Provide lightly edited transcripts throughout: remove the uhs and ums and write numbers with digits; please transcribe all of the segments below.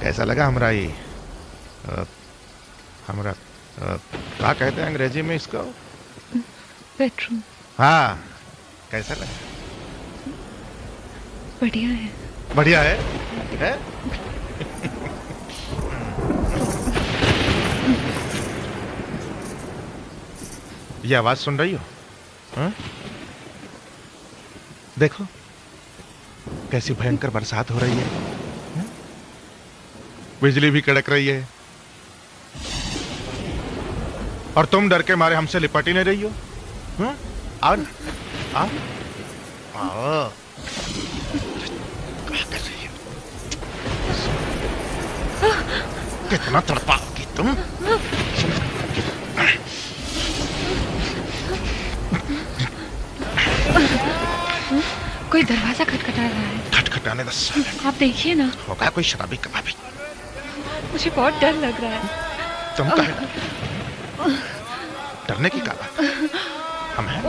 कैसा लगा हमरा ये हमरा क्या कहते हैं अंग्रेजी में इसको? बेडरूम। हाँ, कैसा लगा? बढ़िया है। बढ़िया है, है? ये आवाज सुन रही हो? हाँ? देखो कैसी भयंकर बरसात हो रही है, हाँ? बिजली भी कड़क रही है और तुम डर के मारे हमसे लिपट ही नहीं रही हो। हाँ? आओ ना, आओ आओ। क्या कर रही हो? कितना तड़पाओगी तुम? कोई दरवाजा खटखटा रहा है। खटखटाने दस साल आप देखिए ना। होगा कोई शराबी कबाबी। मुझे बहुत डर लग रहा है। तुम कहे डरने की क्या बात? हम हैं।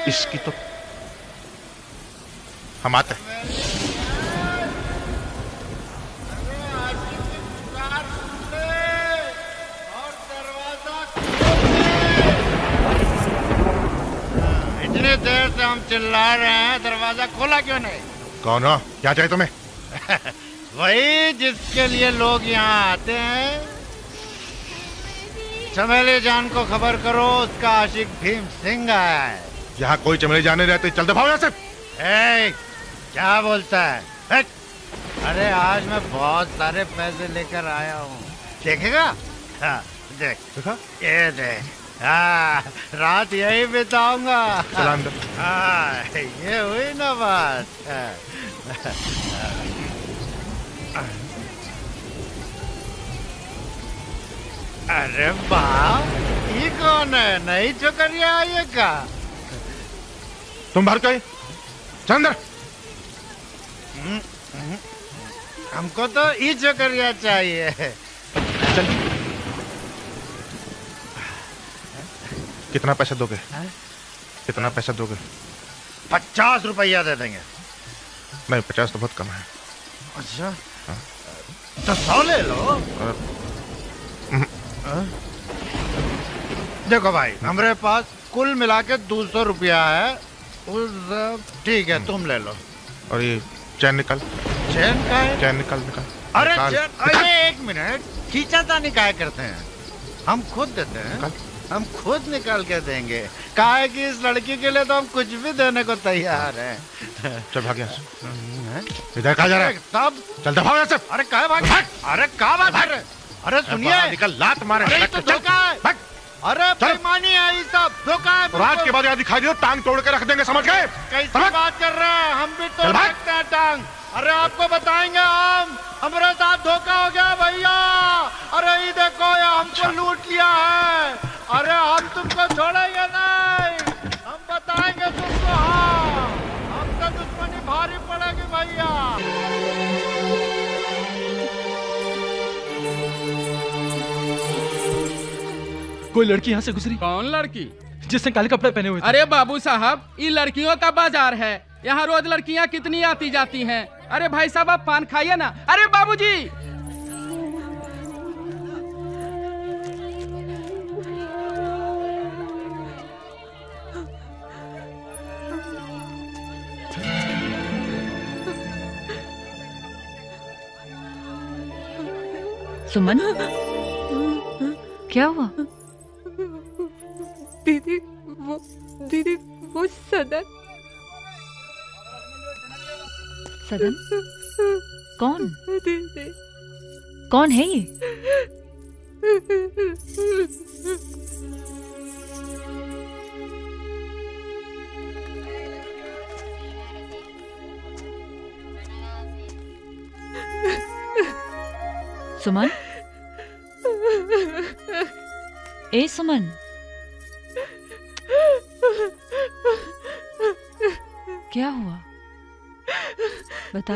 इसकी तो हम आते हैं। इतनी देर से हम चिल्ला रहे हैं, दरवाजा खोला क्यों नहीं? कौन हो? क्या चाहिए तुम्हें? वही जिसके लिए लोग यहाँ आते हैं। चमेली जान को खबर करो, उसका आशिक भीम सिंह आया है। यहाँ कोई चमेली जाने रहते, चल दफाओ यहाँ से। क्या बोलता है? हट! अरे आज मैं बहुत सारे पैसे लेकर आया हूँ, देखेगा? हाँ, देख देखा? ये देख। हाँ, रात यही बिताऊंगा। चला अंदर। हाँ, ये हुई ना बात। अरे बाप, ये कौन है? नई छोकरिया आई है क्या? तुम बाहर कहीं चल अंदर। हमको तो ई छोकरिया चाहिए। चल। कितना पैसा दोगे? कितना पैसा दोगे? 50 रुपया दे देंगे। नहीं, 50 तो बहुत कम है। अच्छा, तो 100 ले लो। देखो भाई, हमारे पास कुल मिला के 200 रुपया है। ठीक है, तुम ले लो। और ये चैन निकाल। चैन का है? चैन निकाल निकाल। अरे निकाल। चैन, अरे एक मिनट, खींचातानी काहे करते हैं? हम खुद देते हैं। निकाल। हम खुद निकाल के देंगे। काहे कि इस लड़की के लिए तो हम कुछ भी देने को तैयार हैं। चल भाग यहाँ से। इधर कहाँ जा रहा है? तब चल दफाओ यहाँ से। अरे काहे भाग? अरे कहाँ भाग रहे? अरे सुनिए, निकल, लात मारे। अरे ये तो धोखा है। भाग। अरे बेईमानी है, ये सब धोखा है। और आज के बाद यहाँ दिखाई दियो, टांग तोड़ के रख देंगे, समझ गए? कैसी बात कर रहे हैं? हम भी तोड़ सकते हैं टांग। अरे आपको बताएंगे हम, हमारे साथ धोखा हो गया भैया। अरे ये देखो, ये हमको लूट लिया है। अरे हम तुमको छोड़ेंगे नहीं, हम बताएंगे तुमको। हाँ, हमसे दुश्मनी भारी पड़ेगी भैया। कोई लड़की यहाँ से गुजरी? कौन लड़की? जिसने काले कपड़े पहने हुए थे। अरे बाबू साहब, ये लड़कियों का बाजार है। यहाँ रोज लड़कियाँ कितनी आती जाती हैं। अरे भाई साहब, आप पान खाइए ना। अरे बाबूजी, सुमन, क्या हुआ? दीदी, वो सदन। सदन? कौन? दीदी, कौन है ये? सुमन? ए सुमन, क्या हुआ? बता,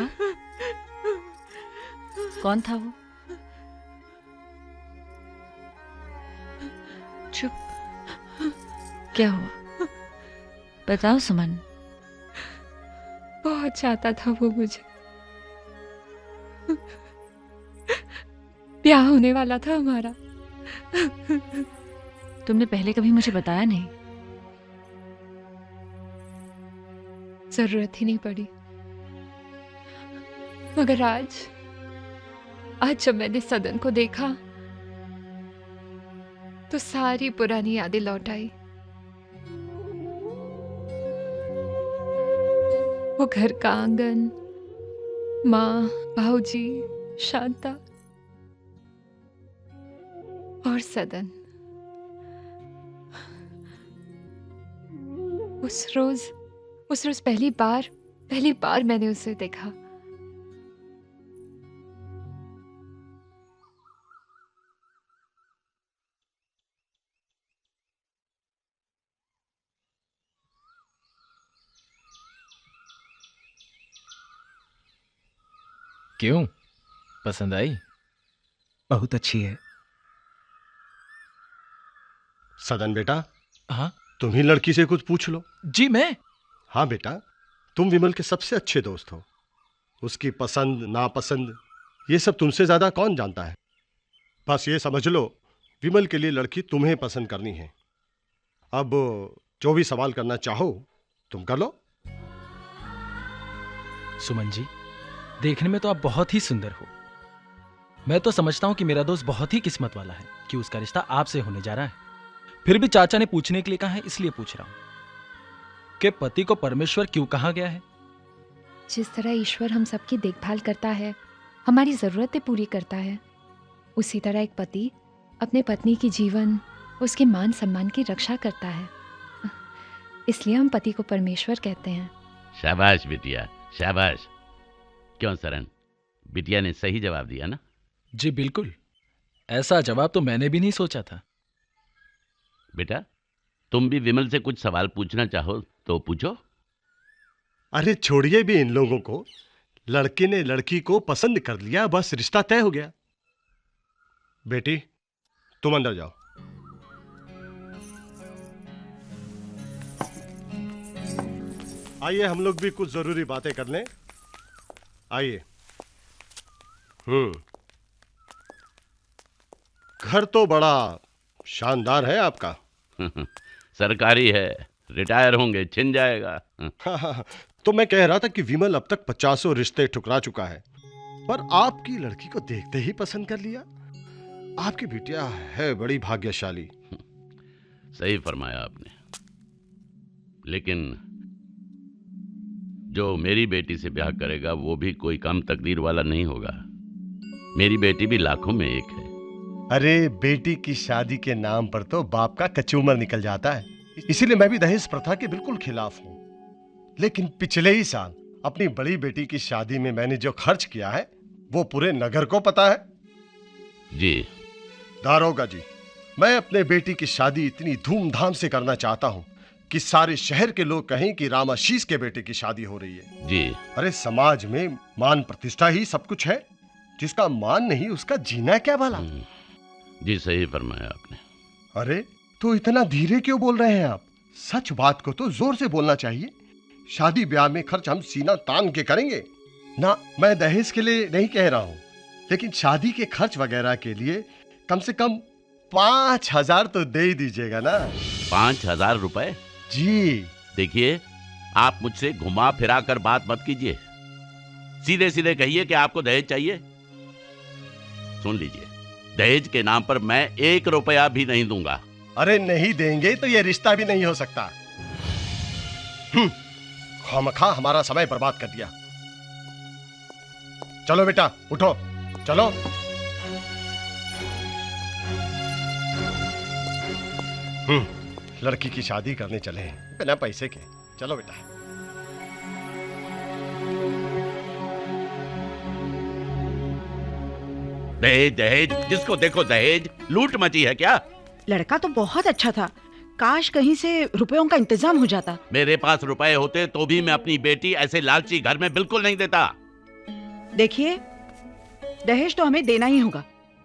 कौन था वो? चुप, क्या हुआ? बताओ सुमन। बहुत चाहता था वो मुझे। ब्याह होने वाला था हमारा। तुमने पहले कभी मुझे बताया नहीं। जरूरत ही नहीं पड़ी। मगर आज जब मैंने सदन को देखा तो सारी पुरानी यादें लौट आई। वो घर का आंगन, माँ, भाऊजी, शांता और सदन। उस रोज पहली बार मैंने उसे देखा। क्यों, पसंद आई? बहुत अच्छी है। सदन बेटा, हाँ तुम ही लड़की से कुछ पूछ लो। जी मैं। हाँ बेटा, तुम विमल के सबसे अच्छे दोस्त हो। उसकी पसंद नापसंद ये सब तुमसे ज्यादा कौन जानता है। बस ये समझ लो, विमल के लिए लड़की तुम्हें पसंद करनी है। अब जो भी सवाल करना चाहो तुम कर लो। सुमन जी, देखने में तो आप बहुत ही सुंदर हो। मैं तो समझता हूं कि मेरा दोस्त बहुत ही किस्मत वाला है कि उसका रिश्ता आपसे होने जा रहा है। फिर भी चाचा ने पूछने के लिए कहा है, इसलिए पूछ रहा हूं कि पति को परमेश्वर क्यों कहा गया है? जिस तरह ईश्वर हम सबकी देखभाल करता है, हमारी जरूरतें पूरी करता है, उसी तरह एक पति अपने पत्नी की जीवन, उसके मान सम्मान की रक्षा करता है। इसलिए हम पति को परमेश्वर कहते हैं। शाबाश बिटिया, शाबाश। क्यों सरन, बिटिया ने सही जवाब दिया ना? जी बिल्कुल, ऐसा जवाब तो मैंने भी नहीं सोचा था। बेटा, तुम भी विमल से कुछ सवाल पूछना चाहो तो पूछो। अरे छोड़िए भी इन लोगों को। लड़के ने लड़की को पसंद कर लिया, बस रिश्ता तय हो गया। बेटी तुम अंदर जाओ। आइए हम लोग भी कुछ जरूरी बातें कर लें। आइए। घर तो बड़ा शानदार है आपका। सरकारी है, रिटायर होंगे, छिन जाएगा। तो मैं कह रहा था कि विमल अब तक 50 रिश्ते ठुकरा चुका है, पर आपकी लड़की को देखते ही पसंद कर लिया। आपकी बिटिया है बड़ी भाग्यशाली। सही फरमाया आपने। लेकिन जो मेरी बेटी से ब्याह करेगा वो भी कोई कम तकदीर वाला नहीं होगा। मेरी बेटी भी लाखों में एक है। अरे बेटी की शादी के नाम पर तो बाप का कचूमर निकल जाता है। इसीलिए मैं भी दहेज प्रथा के बिल्कुल खिलाफ हूं। लेकिन पिछले ही साल अपनी बड़ी बेटी की शादी में मैंने जो खर्च किया है वो पूरे नगर को पता है। जी दारोगा जी, मैं अपने बेटी की शादी इतनी धूमधाम से करना चाहता हूं कि सारे शहर के लोग कहें कि रामाशीष के बेटे की शादी हो रही है। जी। अरे समाज में मान प्रतिष्ठा ही सब कुछ है। जिसका मान नहीं उसका जीना क्या भला। जी सही फरमाया आपने। अरे तो इतना धीरे क्यों बोल रहे हैं आप? सच बात को तो जोर से बोलना चाहिए। शादी ब्याह में खर्च हम सीना तान के करेंगे ना। मैं दहेज के लिए नहीं कह रहा हूं, लेकिन शादी के खर्च वगैरह के लिए कम से कम 5,000 तो दे ही दीजिएगा ना। 5,000 रुपए? जी। देखिए, आप मुझसे घुमा फिरा कर बात मत कीजिए। सीधे सीधे कहिए कि आपको दहेज चाहिए। सुन लीजिए, दहेज के नाम पर मैं 1 रुपया भी नहीं दूंगा। अरे नहीं देंगे तो ये रिश्ता भी नहीं हो सकता। खामखा हमारा समय बर्बाद कर दिया। चलो बेटा उठो, चलो। लड़की की शादी करने चले हैं बिना पैसे के। चलो बेटा। दहेज दहेज, जिसको देखो दहेज। लूट मची है क्या? लड़का तो बहुत अच्छा था, काश कहीं से रुपयों का इंतजाम हो जाता। मेरे पास रुपए होते तो भी मैं अपनी बेटी ऐसे लालची घर में बिल्कुल नहीं देता। देखिए, दहेज तो हमें देना ही होगा।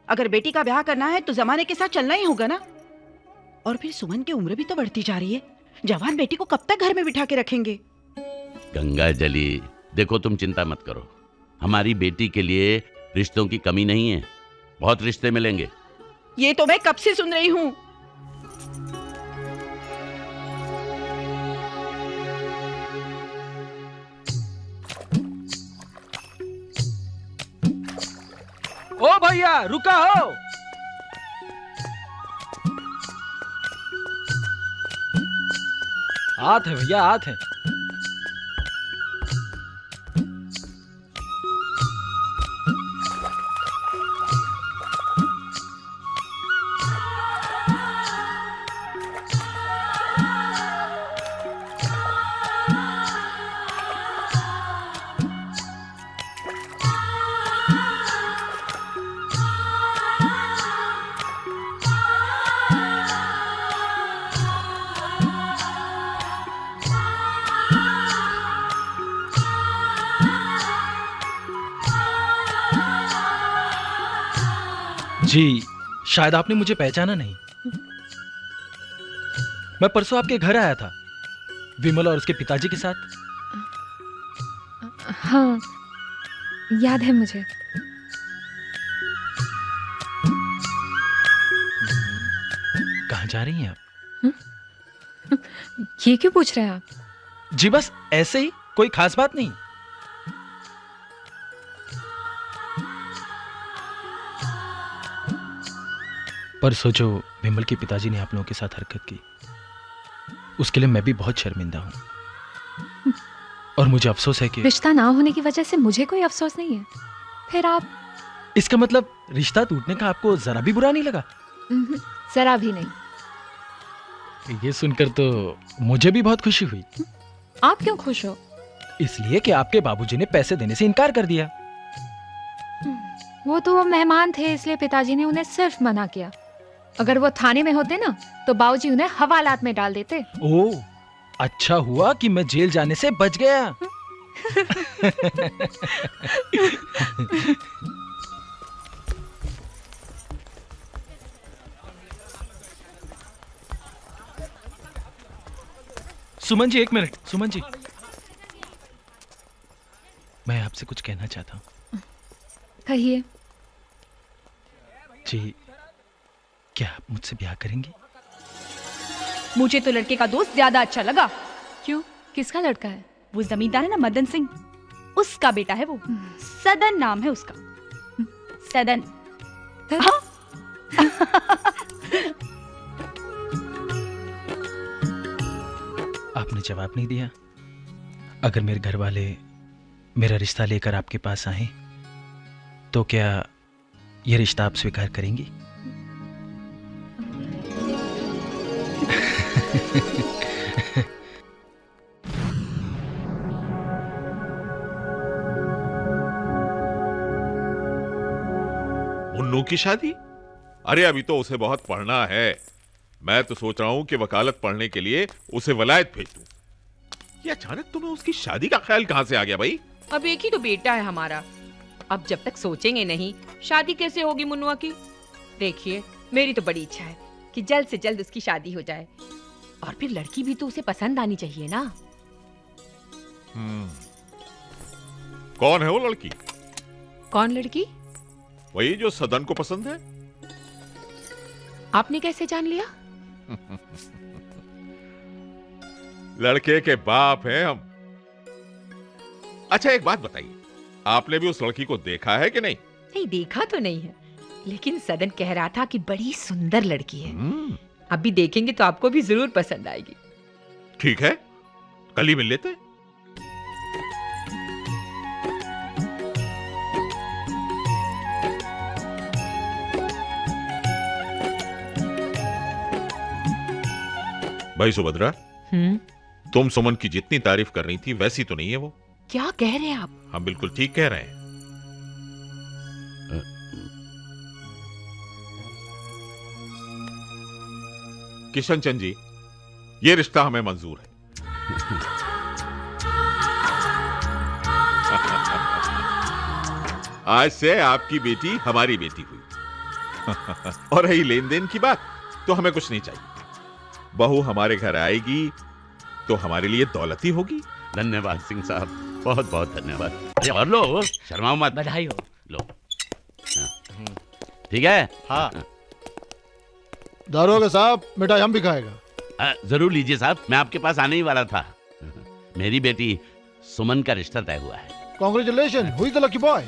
अगर बेटी का ब्याह करना है तो जमाने के साथ चलना ही होगा ना। और फिर सुमन की उम्र भी तो बढ़ती जा रही है। जवान बेटी को कब तक घर में बिठा के रखेंगे? गंगा जली, देखो तुम चिंता मत करो, हमारी बेटी के लिए रिश्तों की कमी नहीं है, बहुत रिश्ते मिलेंगे। ये तो मैं कब से सुन रही हूँ। ओ भैया रुका हो। हाथ है भैया, हाथ है। जी, शायद आपने मुझे पहचाना नहीं। मैं परसों आपके घर आया था, विमल और उसके पिताजी के साथ। हाँ, याद है मुझे। कहाँ जा रही हैं आप? ये क्यों पूछ रहे हैं आप? जी बस ऐसे ही, कोई खास बात नहीं। परसों जो विमल के पिताजी ने आप लोगों के साथ हरकत की, उसके लिए मैं भी बहुत शर्मिंदा हूं। और मुझे अफसोस है कि रिश्ता ना होने की वजह से मुझे कोई अफसोस नहीं है। फिर आप? इसका मतलब रिश्ता टूटने का आपको जरा भी बुरा नहीं लगा? जरा भी नहीं। ये सुनकर तो मुझे भी बहुत खुशी हुई। आप क्यों खुश हो? इसलिए कि आपके बाबूजी ने पैसे देने से इनकार कर दिया। वो तो मेहमान थे, इसलिए पिताजी ने उन्हें सिर्फ मना किया। अगर वो थाने में होते ना तो बाबूजी उन्हें हवालात में डाल देते। ओह, अच्छा हुआ कि मैं जेल जाने से बच गया। सुमन जी, एक मिनट। सुमन जी, मैं आपसे कुछ कहना चाहता हूँ। कहिए। जी, क्या आप मुझसे ब्याह करेंगी? मुझे तो लड़के का दोस्त ज्यादा अच्छा लगा। क्यों? किसका लड़का है? वो जमींदार है ना, मदन सिंह, उसका बेटा है वो। सदन नाम है उसका। सदन। हाँ? आपने जवाब नहीं दिया। अगर मेरे घर वाले मेरा रिश्ता लेकर आपके पास आए तो क्या ये रिश्ता आप स्वीकार करेंगी? मुन्नू की शादी? अरे अभी तो उसे बहुत पढ़ना है। मैं तो सोच रहा हूं कि वकालत पढ़ने के लिए उसे वलायत भेज दूं। ये अचानक तुम्हें उसकी शादी का ख्याल कहां से आ गया भाई? अब एक ही तो बेटा है हमारा, अब जब तक सोचेंगे नहीं शादी कैसे होगी मुन्नुआ की। देखिए, मेरी तो बड़ी इच्छा है कि जल्द से जल्द उसकी शादी हो जाए, और फिर लड़की भी तो उसे पसंद आनी चाहिए ना। कौन है वो लड़की? कौन लड़की? वही जो सदन को पसंद है। आपने कैसे जान लिया? लड़के के बाप हैं हम। अच्छा एक बात बताइए, आपने भी उस लड़की को देखा है कि नहीं? नहीं, देखा तो नहीं है, लेकिन सदन कह रहा था कि बड़ी सुंदर लड़की है। अभी देखेंगे तो आपको भी जरूर पसंद आएगी। ठीक है, कल ही मिल लेते हैं। भाई सुभद्रा, तुम सुमन की जितनी तारीफ कर रही थी वैसी तो नहीं है वो। क्या कह रहे हैं आप? हम बिल्कुल ठीक कह रहे हैं। किशन चंद जी, ये रिश्ता हमें मंजूर है। आज से आपकी बेटी हमारी बेटी हुई। और रही लेन देन की बात, तो हमें कुछ नहीं चाहिए। बहू हमारे घर आएगी, तो हमारे लिए दौलत ही होगी। धन्यवाद सिंह साहब, बहुत बहुत धन्यवाद। अरे और लो, शर्माओ मत। बधाई हो। लो ठीक है। हाँ दारोगा साहब, मिठाई हम भी खाएगा। जरूर लीजिए साहब, मैं आपके पास आने ही वाला था। मेरी बेटी सुमन का रिश्ता तय हुआ है। Congratulation, who is the lucky boy?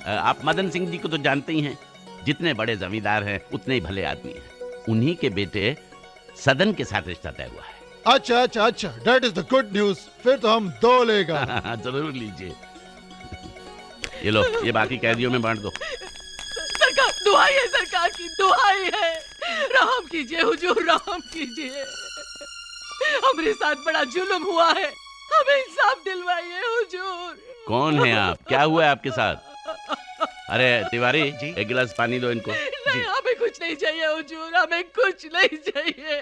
आप मदन सिंह जी को तो जानते ही हैं, जितने बड़े जमींदार हैं उतने ही भले आदमी हैं। उन्हीं के बेटे सदन के साथ रिश्ता तय हुआ है। अच्छा अच्छा अच्छा, that is the good news. फिर तो हम 2 लेगा। जरूर लीजिए। ये लो, ये बाकी कैदियों में बांट दो। सरकार, दुआई है सरकार की, दुआई है। रहम कीजिए हुजूर, रहम कीजिए। हमारे साथ बड़ा जुल्म हुआ है, हमें इंसाफ दिलवाइए हुजूर। कौन है आप? क्या हुआ है आपके साथ? अरे तिवारी, एक गिलास पानी दो इनको। नहीं, हमें कुछ नहीं चाहिए हुजूर, हमें कुछ नहीं चाहिए।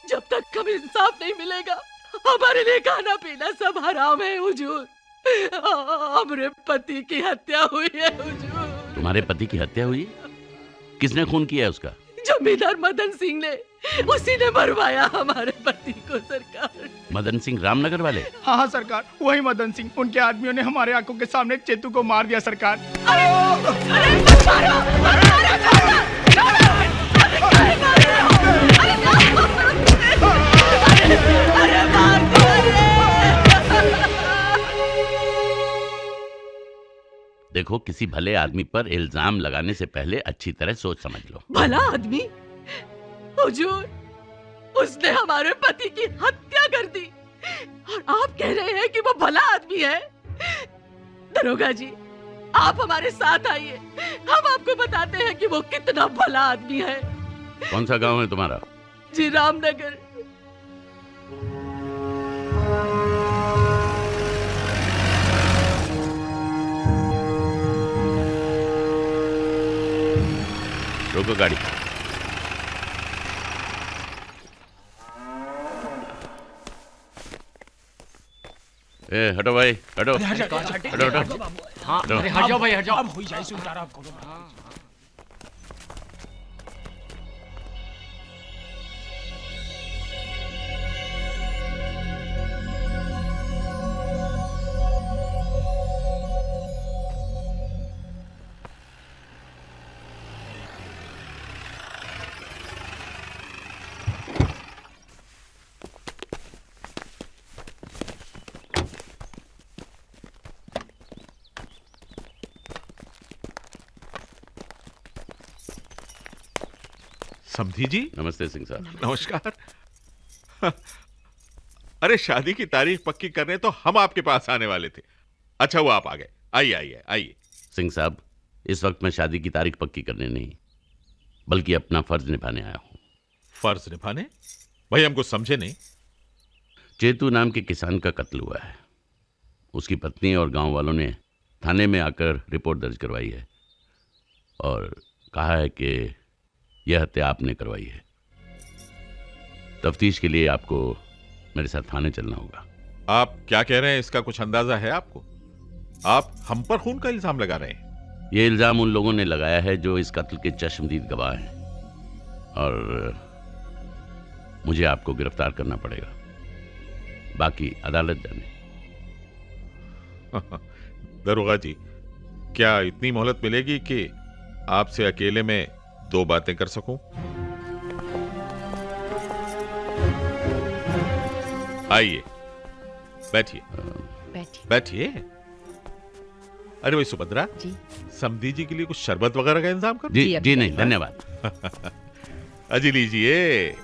जब तक हमें इंसाफ नहीं मिलेगा, हमारे लिए खाना पीना सब हराम है हुजूर। हमारे पति की हत्या हुई है हुजूर। तुम्हारे पति की हत्या हुई? किसने खून किया है उसका? जमींदार मदन सिंह ने, उसी ने मरवाया हमारे पति को सरकार। मदन सिंह रामनगर वाले? हाँ हाँ सरकार, वही मदन सिंह। उनके आदमियों ने हमारे आंखों के सामने चेतू को मार दिया सरकार। देखो, किसी भले आदमी पर इल्जाम लगाने से पहले अच्छी तरह सोच समझ लो। भला आदमी? हुजूर, उसने हमारे पति की हत्या कर दी और आप कह रहे हैं कि वो भला आदमी है? दरोगा जी, आप हमारे साथ आइए, हम आपको बताते हैं कि वो कितना भला आदमी है। कौन सा गांव है तुम्हारा? जी रामनगर। रोको गाड़ी। ए हटो भाई, हटो हटो हटो। हाँ, अरे हट जाओ भाई, हट जाओ। अब हो जाए सुधार आपको। समधी जी। नमस्ते सिंह साहब। नमस्कार। अरे शादी की तारीख पक्की करने तो हम आपके पास आने वाले थे। अच्छा वो आप आ गए। आइए आइए आइए। सिंह साहब, इस वक्त मैं शादी की तारीख पक्की करने नहीं, बल्कि अपना फर्ज निभाने आया हूँ। फर्ज निभाने? भाई हमको समझे नहीं। चेतू नाम के किसान का कत्ल हुआ है। उसकी पत्नी और गांव वालों ने थाने में आकर रिपोर्ट दर्ज करवाई है और कहा है कि यह हत्या आपने करवाई है। तफ्तीश के लिए आपको मेरे साथ थाने चलना होगा। आप क्या कह रहे हैं, इसका कुछ अंदाजा है आपको? आप हम पर खून का इल्जाम लगा रहे हैं? यह इल्जाम उन लोगों ने लगाया है जो इस कत्ल के चश्मदीद गवाह हैं और मुझे आपको गिरफ्तार करना पड़ेगा, बाकी अदालत जाने। दरोगा जी, क्या इतनी मोहलत मिलेगी कि आपसे अकेले में 2 बातें कर सकूं? आइए बैठिए। बैठिए। अरे भाई सुभद्रा जी, समधी जी के लिए कुछ शरबत वगैरह का इंतजाम करो। जी जी नहीं धन्यवाद। अजी लीजिए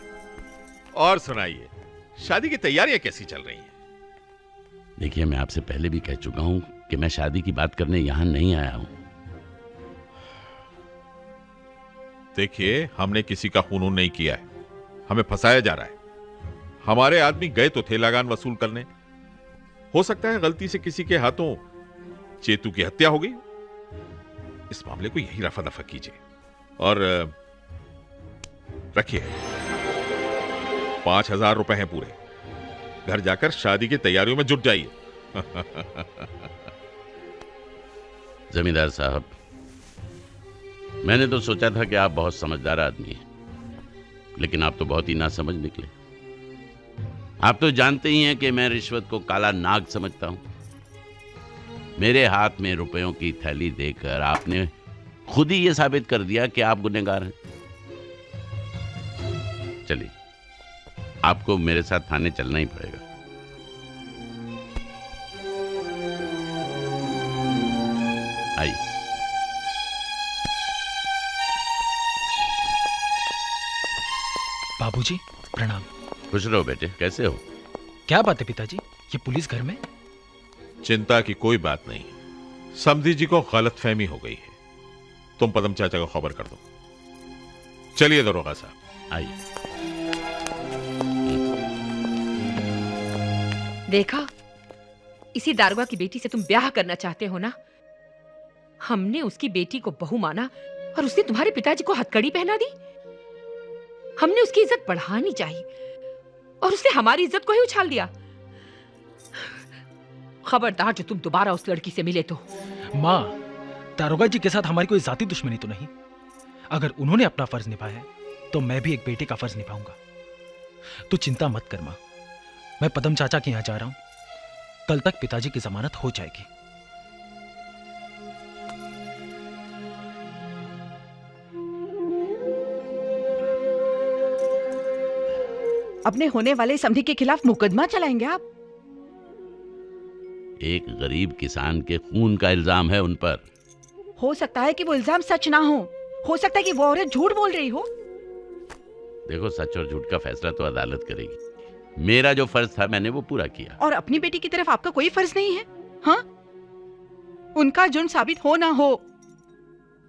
और सुनाइए, शादी की तैयारियां कैसी चल रही हैं? देखिए, मैं आपसे पहले भी कह चुका हूं कि मैं शादी की बात करने यहां नहीं आया हूं। देखिए, हमने किसी का खून नहीं किया है, हमें फंसाया जा रहा है। हमारे आदमी गए तो थे लगान वसूल करने। हो सकता है गलती से किसी के हाथों चेतू की हत्या हो गई। इस मामले को यही रफा दफा कीजिए और रखिए। 5,000 रुपए हैं पूरे। घर जाकर शादी की तैयारियों में जुट जाइए। जमींदार साहब, मैंने तो सोचा था कि आप बहुत समझदार आदमी हैं, लेकिन आप तो बहुत ही नासमझ निकले। आप तो जानते ही हैं कि मैं रिश्वत को काला नाग समझता हूं। मेरे हाथ में रुपयों की थैली देकर आपने खुद ही ये साबित कर दिया कि आप गुनहगार हैं। चलिए, आपको मेरे साथ थाने चलना ही पड़ेगा। आइए। बाबूजी प्रणाम। खुश रहो बेटे, कैसे हो? क्या बात है पिताजी, ये पुलिस घर में? चिंता की कोई बात नहीं, समधी जी को गलतफहमी हो गई है। तुम पदम चाचा को खबर कर दो। चलिए दरोगा साहब, आइए। देखा, इसी दारोगा की बेटी से तुम ब्याह करना चाहते हो ना? हमने उसकी बेटी को बहू माना और उसने तुम्हारे पिताजी को हथकड़ी पहना दी। हमने उसकी इज्जत बढ़ानी चाहिए और उसने हमारी इज्जत को ही उछाल दिया। खबरदार जो तुम दोबारा उस लड़की से मिले तो। माँ, दारोगा जी के साथ हमारी कोई जाती दुश्मनी तो नहीं। अगर उन्होंने अपना फर्ज निभाया है तो मैं भी एक बेटे का फर्ज निभाऊंगा। तू चिंता मत कर माँ, मैं पदम चाचा के यहाँ जा रहा हूं। कल तक पिताजी की जमानत हो जाएगी। अपने होने वाले समधी के खिलाफ मुकदमा चलाएंगे आप? एक गरीब किसान के खून का इल्जाम है उन पर। हो सकता है कि वो इल्जाम सच ना हो सकता है कि वो औरत झूठ बोल रही हो। देखो, सच और झूठ का फैसला तो अदालत करेगी। मेरा जो फर्ज था मैंने वो पूरा किया। और अपनी बेटी की तरफ आपका कोई फर्ज नहीं है? हाँ, उनका जुर्म साबित हो ना हो,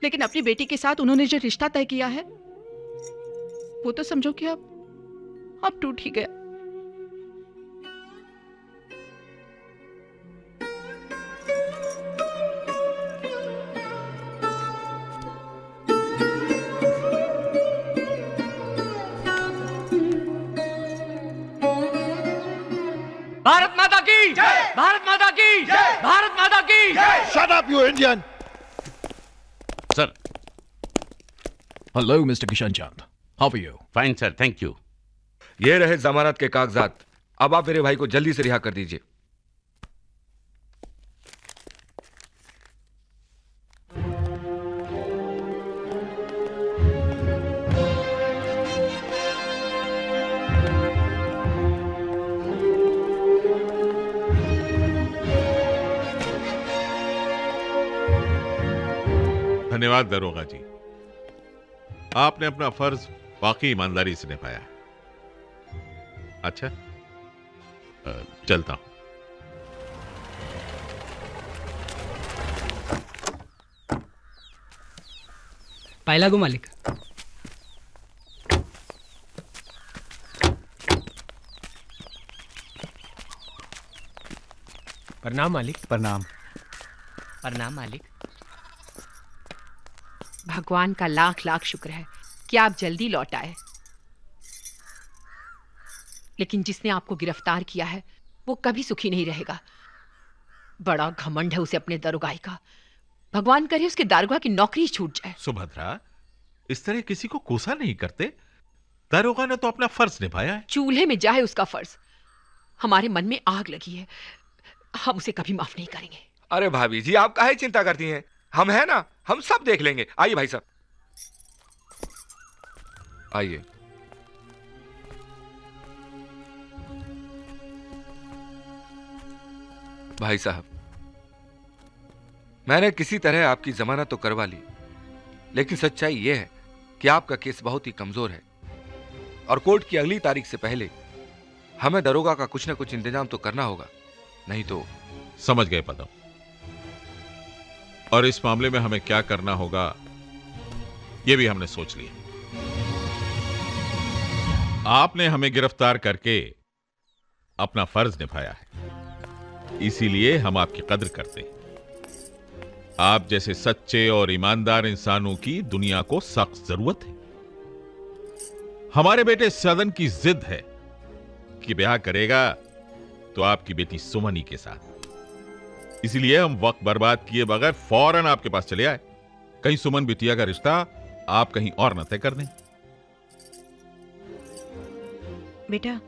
लेकिन अपनी बेटी के साथ उन्होंने जो रिश्ता तय किया है वो तो समझो कि अब टूट ही गया। भारत माता की जय! भारत माता की जय! भारत माता की जय! Shut up, you Indian! Sir. Hello, Mr. Kishan Chand. How are you? Fine sir, thank you. ये रहे जमानत के कागजात। अब आप मेरे भाई को जल्दी से रिहा कर दीजिए। धन्यवाद दरोगा जी, आपने अपना फर्ज वाकई ईमानदारी से निभाया है। अच्छा, चलता हूं। पायला गो मालिक। प्रणाम मालिक। प्रणाम। प्रणाम मालिक। भगवान का लाख लाख शुक्र है कि आप जल्दी लौट आए, लेकिन जिसने आपको गिरफ्तार किया है वो कभी सुखी नहीं रहेगा। बड़ा घमंड है उसे अपने दरोगाई का। भगवान करे उसके दारोगा की नौकरी छूट जाए। सुभद्रा, इस तरह किसी को कोसा नहीं करते। दारोगा ने तो अपना फर्ज निभाया है। चूल्हे में जाए उसका फर्ज। हमारे मन में आग लगी है, हम उसे कभी माफ नहीं करेंगे। अरे भाभी जी, आप काहे चिंता करती हैं? हम हैं ना, हम सब देख लेंगे। आइए भाई साहब, आइए। भाई साहब, मैंने किसी तरह आपकी जमानत तो करवा ली, लेकिन सच्चाई यह है कि आपका केस बहुत ही कमजोर है और कोर्ट की अगली तारीख से पहले हमें दरोगा का कुछ न कुछ इंतजाम तो करना होगा, नहीं तो। समझ गए पदम, और इस मामले में हमें क्या करना होगा यह भी हमने सोच लिया। आपने हमें गिरफ्तार करके अपना फर्ज निभाया है, इसीलिए हम आपकी कद्र करते हैं। आप जैसे सच्चे और ईमानदार इंसानों की दुनिया को सख्त जरूरत है। हमारे बेटे सदन की जिद है कि ब्याह करेगा तो आपकी बेटी सुमनी के साथ। इसीलिए हम वक्त बर्बाद किए बगैर फौरन आपके पास चले आए। कहीं सुमन बिटिया का रिश्ता आप कहीं और न तय कर दें। बेटा,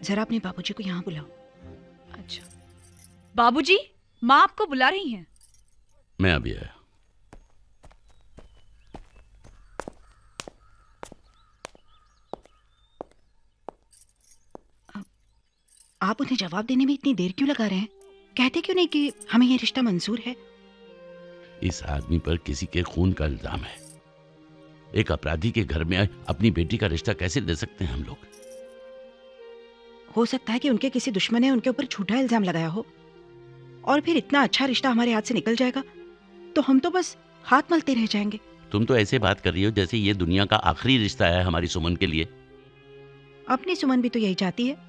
जरा अपने बाबूजी को यहाँ बुलाओ। अच्छा बाबूजी, माँ आपको बुला रही हैं। मैं अभी आया। आप उन्हें जवाब देने में इतनी देर क्यों लगा रहे हैं? कहते क्यों नहीं कि हमें ये रिश्ता मंजूर है? इस आदमी पर किसी के खून का इल्जाम है। एक अपराधी के घर में अपनी बेटी का रिश्ता कैसे दे सकते हैं हम लोग? हो सकता है कि उनके किसी दुश्मन ने उनके ऊपर झूठा इल्जाम लगाया हो, और फिर इतना अच्छा रिश्ता हमारे हाथ से निकल जाएगा तो हम तो बस हाथ मलते रह जाएंगे। तुम तो ऐसे बात कर रही हो जैसे ये दुनिया का आखिरी रिश्ता है हमारी सुमन के लिए। अपनी सुमन भी तो यही चाहती है।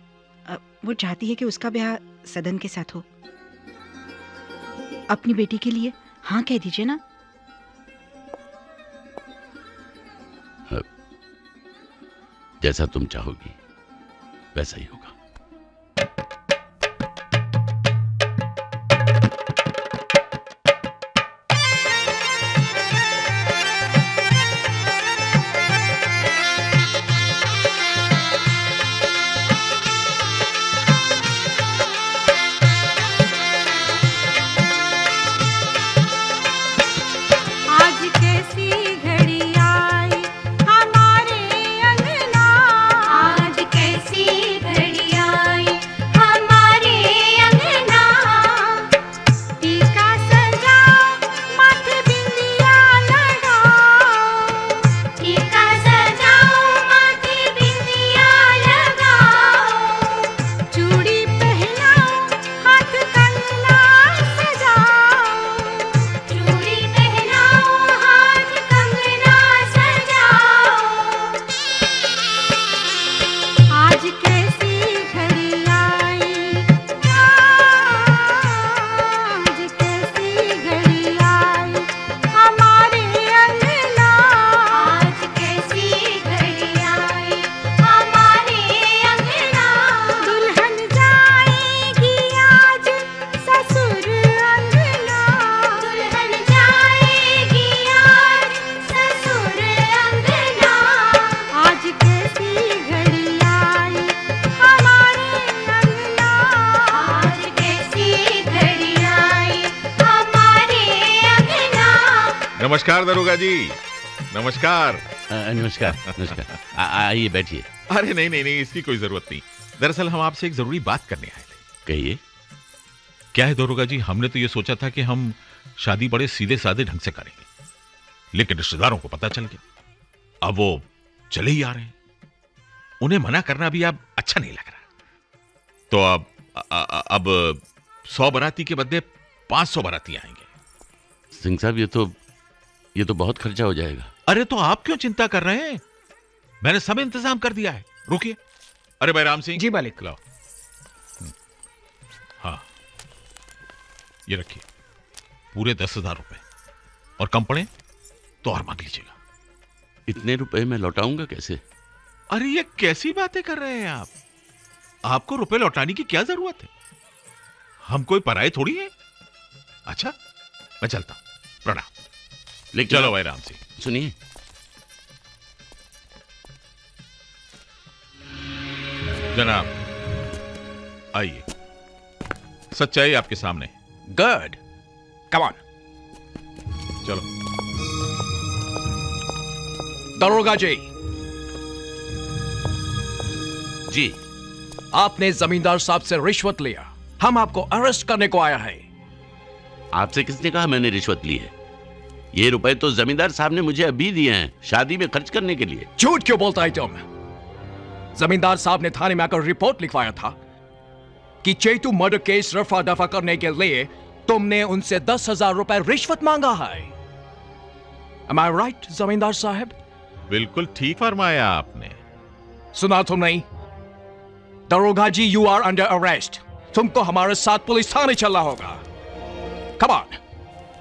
वो चाहती है कि उसका ब्याह सदन के साथ हो। अपनी बेटी के लिए हाँ कह दीजिए ना। जैसा तुम चाहोगी वैसा ही होगा। नमस्कार दरोगा जी। नमस्कार। नमस्कार नमस्कार। आइए बैठिए। अरे नहीं नहीं नहीं, इसकी कोई जरूरत नहीं। दरअसल हम आपसे एक जरूरी बात करने आए थे। कहिए। क्या है दरोगा जी, हमने तो ये सोचा था कि हम शादी बड़े सीधे साधे ढंग से करेंगे, लेकिन रिश्तेदारों को पता चल गया। अब वो चले ही आ रहे हैं। उन्हें मना करना भी अब अच्छा नहीं लग रहा। तो अब 100 बाराती के बदले 500 बाराती आएंगे। सिंह साहब ये तो बहुत खर्चा हो जाएगा। अरे तो आप क्यों चिंता कर रहे हैं? मैंने सब इंतजाम कर दिया है। रुकिए। अरे भाई राम सिंह। जी मालिक। लाओ। हाँ ये रखिए, पूरे 10,000 रुपए, और कम पड़े तो और मांग लीजिएगा। इतने रुपए मैं लौटाऊंगा कैसे? अरे ये कैसी बातें कर रहे हैं आप? आपको रुपए लौटाने की क्या जरूरत है? हम कोई पराये थोड़ी है। अच्छा मैं चलता हूं। प्रणाम। लेकिन चलो भाई राम सिंह। सुनिए, जनाब आइए, सच्चाई आपके सामने। Good, come on. चलो। दरोगा जी। जी। आपने जमींदार साहब से रिश्वत लिया। हम आपको अरेस्ट करने को आया है। आपसे किसने कहा मैंने रिश्वत ली है? ये रुपए तो जमींदार साहब ने मुझे अभी दिए हैं, शादी में खर्च करने के लिए। झूठ क्यों बोलता है तुम? जमींदार साहब ने थाने में आकर रिपोर्ट लिखवाया था कि चेतू मर्डर केस रफा दफा करने के लिए तुमने उनसे 10,000 रुपए रिश्वत मांगा है। Am I right, जमींदार साहब? बिल्कुल ठीक फरमाया आपने। सुना तो नहीं? दरोगा जी, यू आर अंडर अरेस्ट। तुमको हमारे साथ पुलिस थाने चलना होगा। Come on.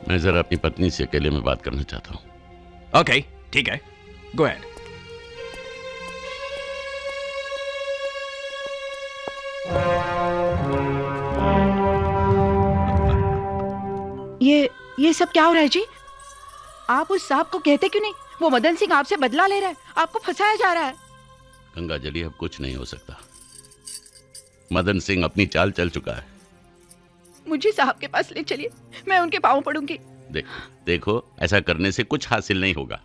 मैं जरा अपनी पत्नी से अकेले में बात करना चाहता हूं। ओके, ठीक है, गो अहेड। ये सब क्या हो रहा है जी? आप उस साहब को कहते क्यों नहीं? वो मदन सिंह आपसे बदला ले रहा है, आपको फंसाया जा रहा है। गंगा जली, अब कुछ नहीं हो सकता। मदन सिंह अपनी चाल चल चुका है। मुझे साहब के पास ले चलिए, मैं उनके पाँव पड़ूंगी। देखो, ऐसा करने से कुछ हासिल नहीं होगा।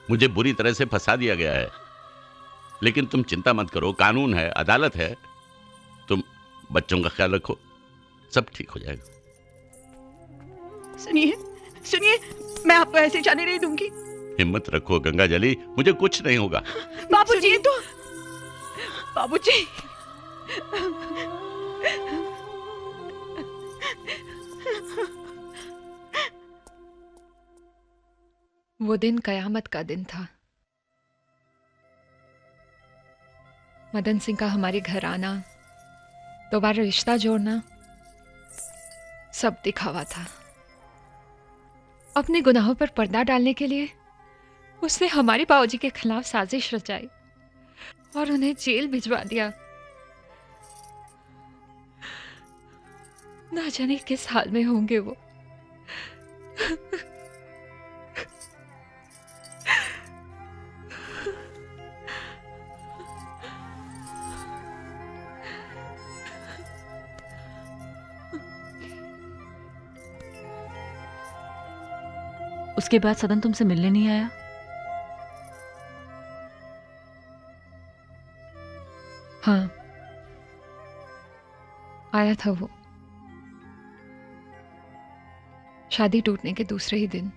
मुझे बुरी तरह से फंसा दिया गया है, लेकिन तुम चिंता मत करो, कानून है, अदालत है। तुम बच्चों का ख्याल रखो, सब ठीक हो जाएगा। सुनिए सुनिए, मैं आपको ऐसे जाने नहीं दूंगी। हिम्मत रखो गंगा जली, मुझे कुछ नहीं होगा। बाबूजी, तो बाबूजी, वो दिन कयामत का दिन था। मदन सिंह का हमारे घर आना, दोबारा रिश्ता जोड़ना, सब दिखावा था। अपने गुनाहों पर पर्दा डालने के लिए उसने हमारे बाबूजी के खिलाफ साजिश रचाई और उन्हें जेल भिजवा दिया। ना जाने किस हाल में होंगे वो। उसके बाद सदन तुमसे मिलने नहीं आया? हाँ, आया था वो, शादी टूटने के दूसरे ही दिन।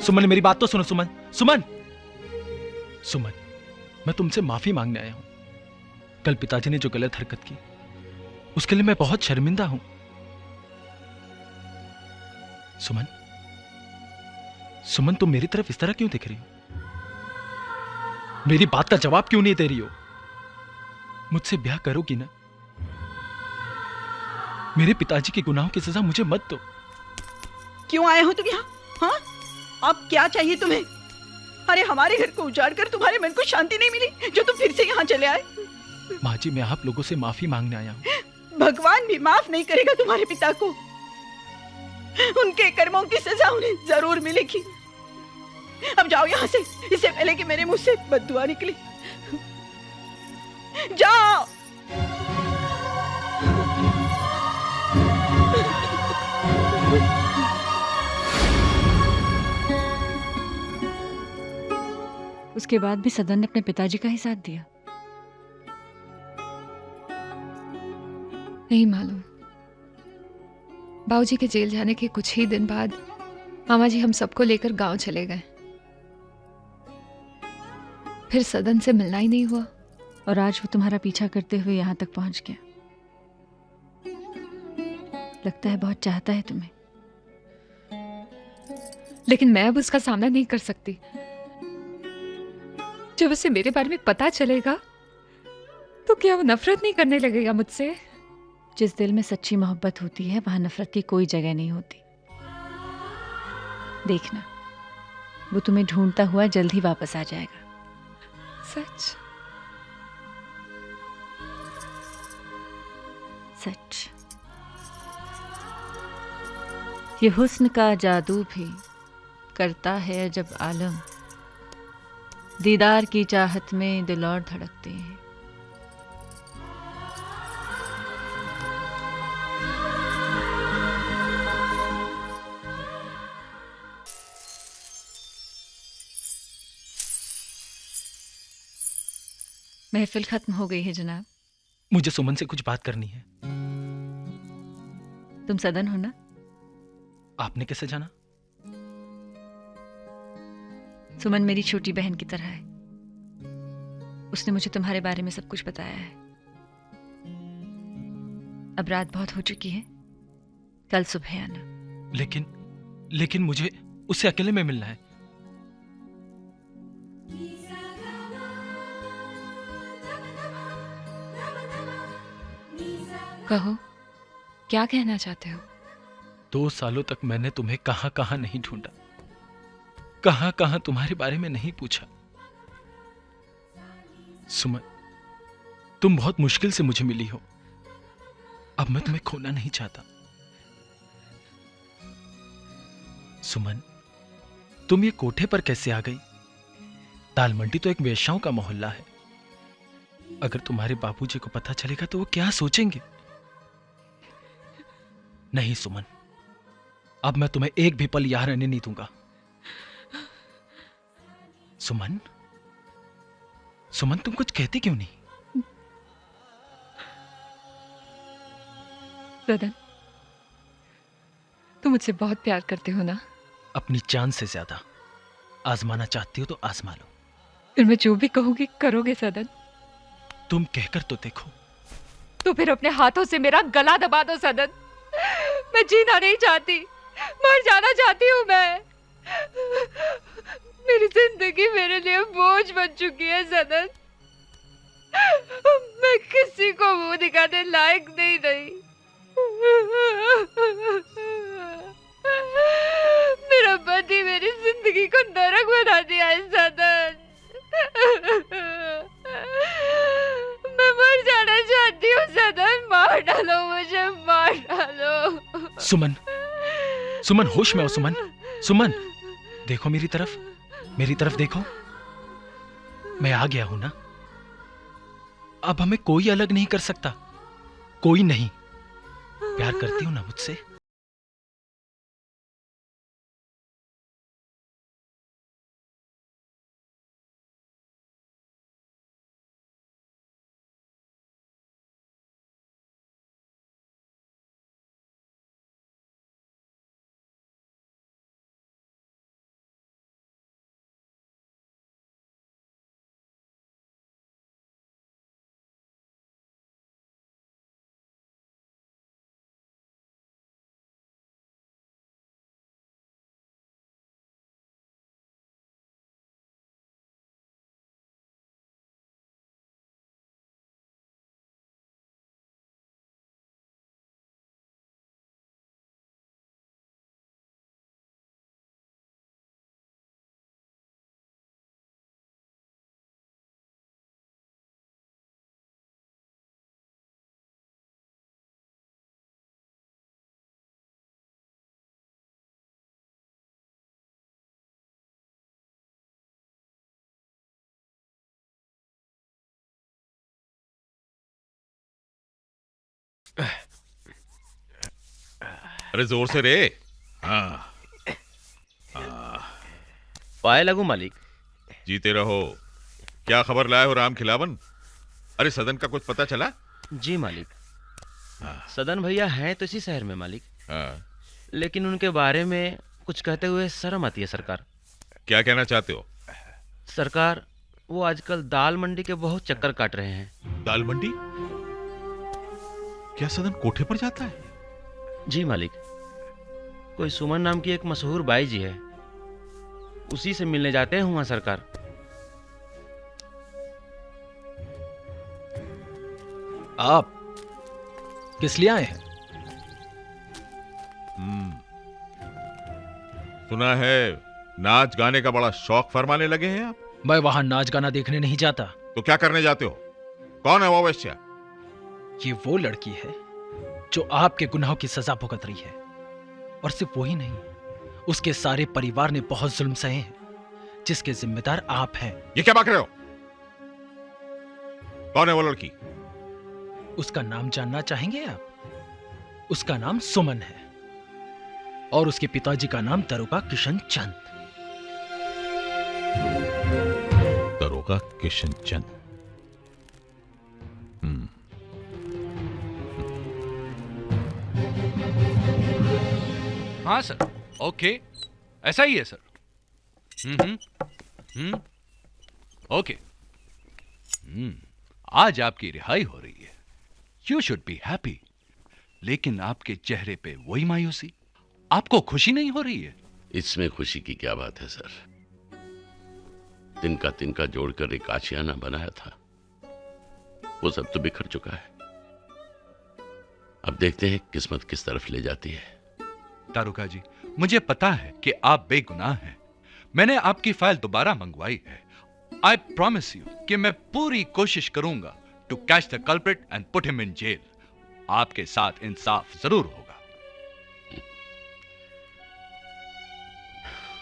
सुमन, मेरी बात तो सुनो। सुमन, मैं तुमसे माफी मांगने आया हूं। कल पिताजी ने जो गलत हरकत की, उसके लिए मैं बहुत शर्मिंदा हूं। सुमन, तुम मेरी तरफ इस तरह क्यों देख रही हो? मेरी बात का जवाब क्यों नहीं दे रही हो? मुझसे ब्याह करोगी ना? मेरे पिताजी के गुनाहों की सजा मुझे मत दो। क्यों आए हो तुम यहाँ? हाँ, अब क्या चाहिए तुम्हें? अरे हमारे घर को उजाड़ कर तुम्हारे मन को शांति नहीं मिली जो तुम फिर से यहाँ चले आए? माँ जी, मैं आप लोगों से माफी मांगने आया हूँ। भगवान भी माफ नहीं करेगा तुम्हारे पिता को। उनके कर्मों की सजा उन्हें जरूर मिलेगी। अब जाओ यहाँ से, इससे पहले कि मेरे मुंह से बद्दुआ निकले। जाओ। उसके बाद भी सदन ने अपने पिताजी का ही साथ दिया? नहीं मालूम। बाबूजी के जेल जाने के कुछ ही दिन बाद मामा जी हम सबको लेकर गांव चले गए। फिर सदन से मिलना ही नहीं हुआ। और आज वो तुम्हारा पीछा करते हुए यहाँ तक पहुंच गया। लगता है बहुत चाहता है तुम्हें। लेकिन मैं अब उसका सामना नहीं कर सकती। जब उसे मेरे बारे में पता चलेगा तो क्या वो नफरत नहीं करने लगेगा मुझसे? जिस दिल में सच्ची मोहब्बत होती है वहां नफरत की कोई जगह नहीं होती। देखना, वो तुम्हें ढूंढता हुआ जल्द ही वापस आ जाएगा। सच? सच। ये हुस्न का जादू भी करता है जब आलम दीदार की चाहत में दिल और धड़कते हैं। महफिल खत्म हो गई है जनाब। मुझे सुमन से कुछ बात करनी है। तुम सदन हो ना? आपने कैसे जाना? सुमन मेरी छोटी बहन की तरह है। उसने मुझे तुम्हारे बारे में सब कुछ बताया है। अब रात बहुत हो चुकी है, कल सुबह आना। लेकिन मुझे उससे अकेले में मिलना है। कहो, क्या कहना चाहते हो? 2 सालों तक मैंने तुम्हें कहां कहां नहीं ढूंढा, कहां कहां तुम्हारे बारे में नहीं पूछा। सुमन, तुम बहुत मुश्किल से मुझे मिली हो। अब मैं तुम्हें खोना नहीं चाहता। सुमन, तुम ये कोठे पर कैसे आ गई? दाल मंडी तो एक वेश्याओं का मोहल्ला है। अगर तुम्हारे बाबूजी को पता चलेगा तो वो क्या सोचेंगे? नहीं सुमन, अब मैं तुम्हें एक भी पल यहां रहने नहीं दूंगा। सुमन, सुमन तुम कुछ कहती क्यों नहीं? सदन, तुम मुझसे बहुत प्यार करते हो ना? अपनी जान से ज्यादा आजमाना चाहती हो तो आजमा लो। फिर मैं जो भी कहूंगी करोगे सदन? तुम कहकर तो देखो। तो फिर अपने हाथों से मेरा गला दबा दो सदन। मैं जीना नहीं चाहती, मर जाना चाहती हूँ मैं। मेरी जिंदगी मेरे लिए बोझ बन चुकी है सदन। मैं किसी को मुंह दिखाने लायक नहीं रही। मेरा पति मेरी जिंदगी को नरक बना दिया है सदन। मैं मर जाना चाहती हूँ सदन। मार डालो मुझे, मार डालो। सुमन, सुमन होश में हो सुमन। सुमन देखो मेरी तरफ, मेरी तरफ देखो। मैं आ गया हूं ना। अब हमें कोई अलग नहीं कर सकता, कोई नहीं। प्यार करती हो ना मुझसे? अरे जोर से रे। हाँ पाए लगू मालिक। जीते रहो। क्या खबर लाए हो राम खिलावन? अरे सदन का कुछ पता चला? जी मालिक। सदन भैया हैं तो इसी शहर में मालिक। लेकिन उनके बारे में कुछ कहते हुए शर्म आती है सरकार। क्या कहना चाहते हो? सरकार, वो आजकल दाल मंडी के बहुत चक्कर काट रहे हैं। दाल मंडी? क्या सदन कोठे पर जाता है? जी मालिक। कोई सुमन नाम की एक मशहूर बाई जी है, उसी से मिलने जाते हैं वहां सरकार। आप किस लिए आए हैं? सुना है नाच गाने का बड़ा शौक फरमाने लगे हैं आप। मैं वहां नाच गाना देखने नहीं जाता। तो क्या करने जाते हो? कौन है वो वैश्या? ये वो लड़की है जो आपके गुनाहों की सजा भुगत रही है। और सिर्फ वही नहीं, उसके सारे परिवार ने बहुत जुल्म सहे हैं, जिसके जिम्मेदार आप हैं। ये क्या बात रहे हो? कौन है वो लड़की? उसका नाम जानना चाहेंगे आप? उसका नाम सुमन है और उसके पिताजी का नाम दरोगा किशन चंद। दरोगा किशन चंद। हाँ सर, ओके, ऐसा ही है सर। ओके। आज आपकी रिहाई हो रही है, यू शुड बी हैप्पी। लेकिन आपके चेहरे पे वही मायूसी। आपको खुशी नहीं हो रही है? इसमें खुशी की क्या बात है सर? तिनका तिनका जोड़कर एक आशियाना बनाया था, वो सब तो बिखर चुका है। अब देखते हैं किस्मत किस तरफ ले जाती है। दारोगा जी, मुझे पता है कि आप बेगुनाह हैं। मैंने आपकी फाइल दोबारा मंगवाई है। आई प्रॉमिस यू कि मैं पूरी कोशिश करूंगा to catch the culprit and put him in jail. आपके साथ इंसाफ जरूर होगा।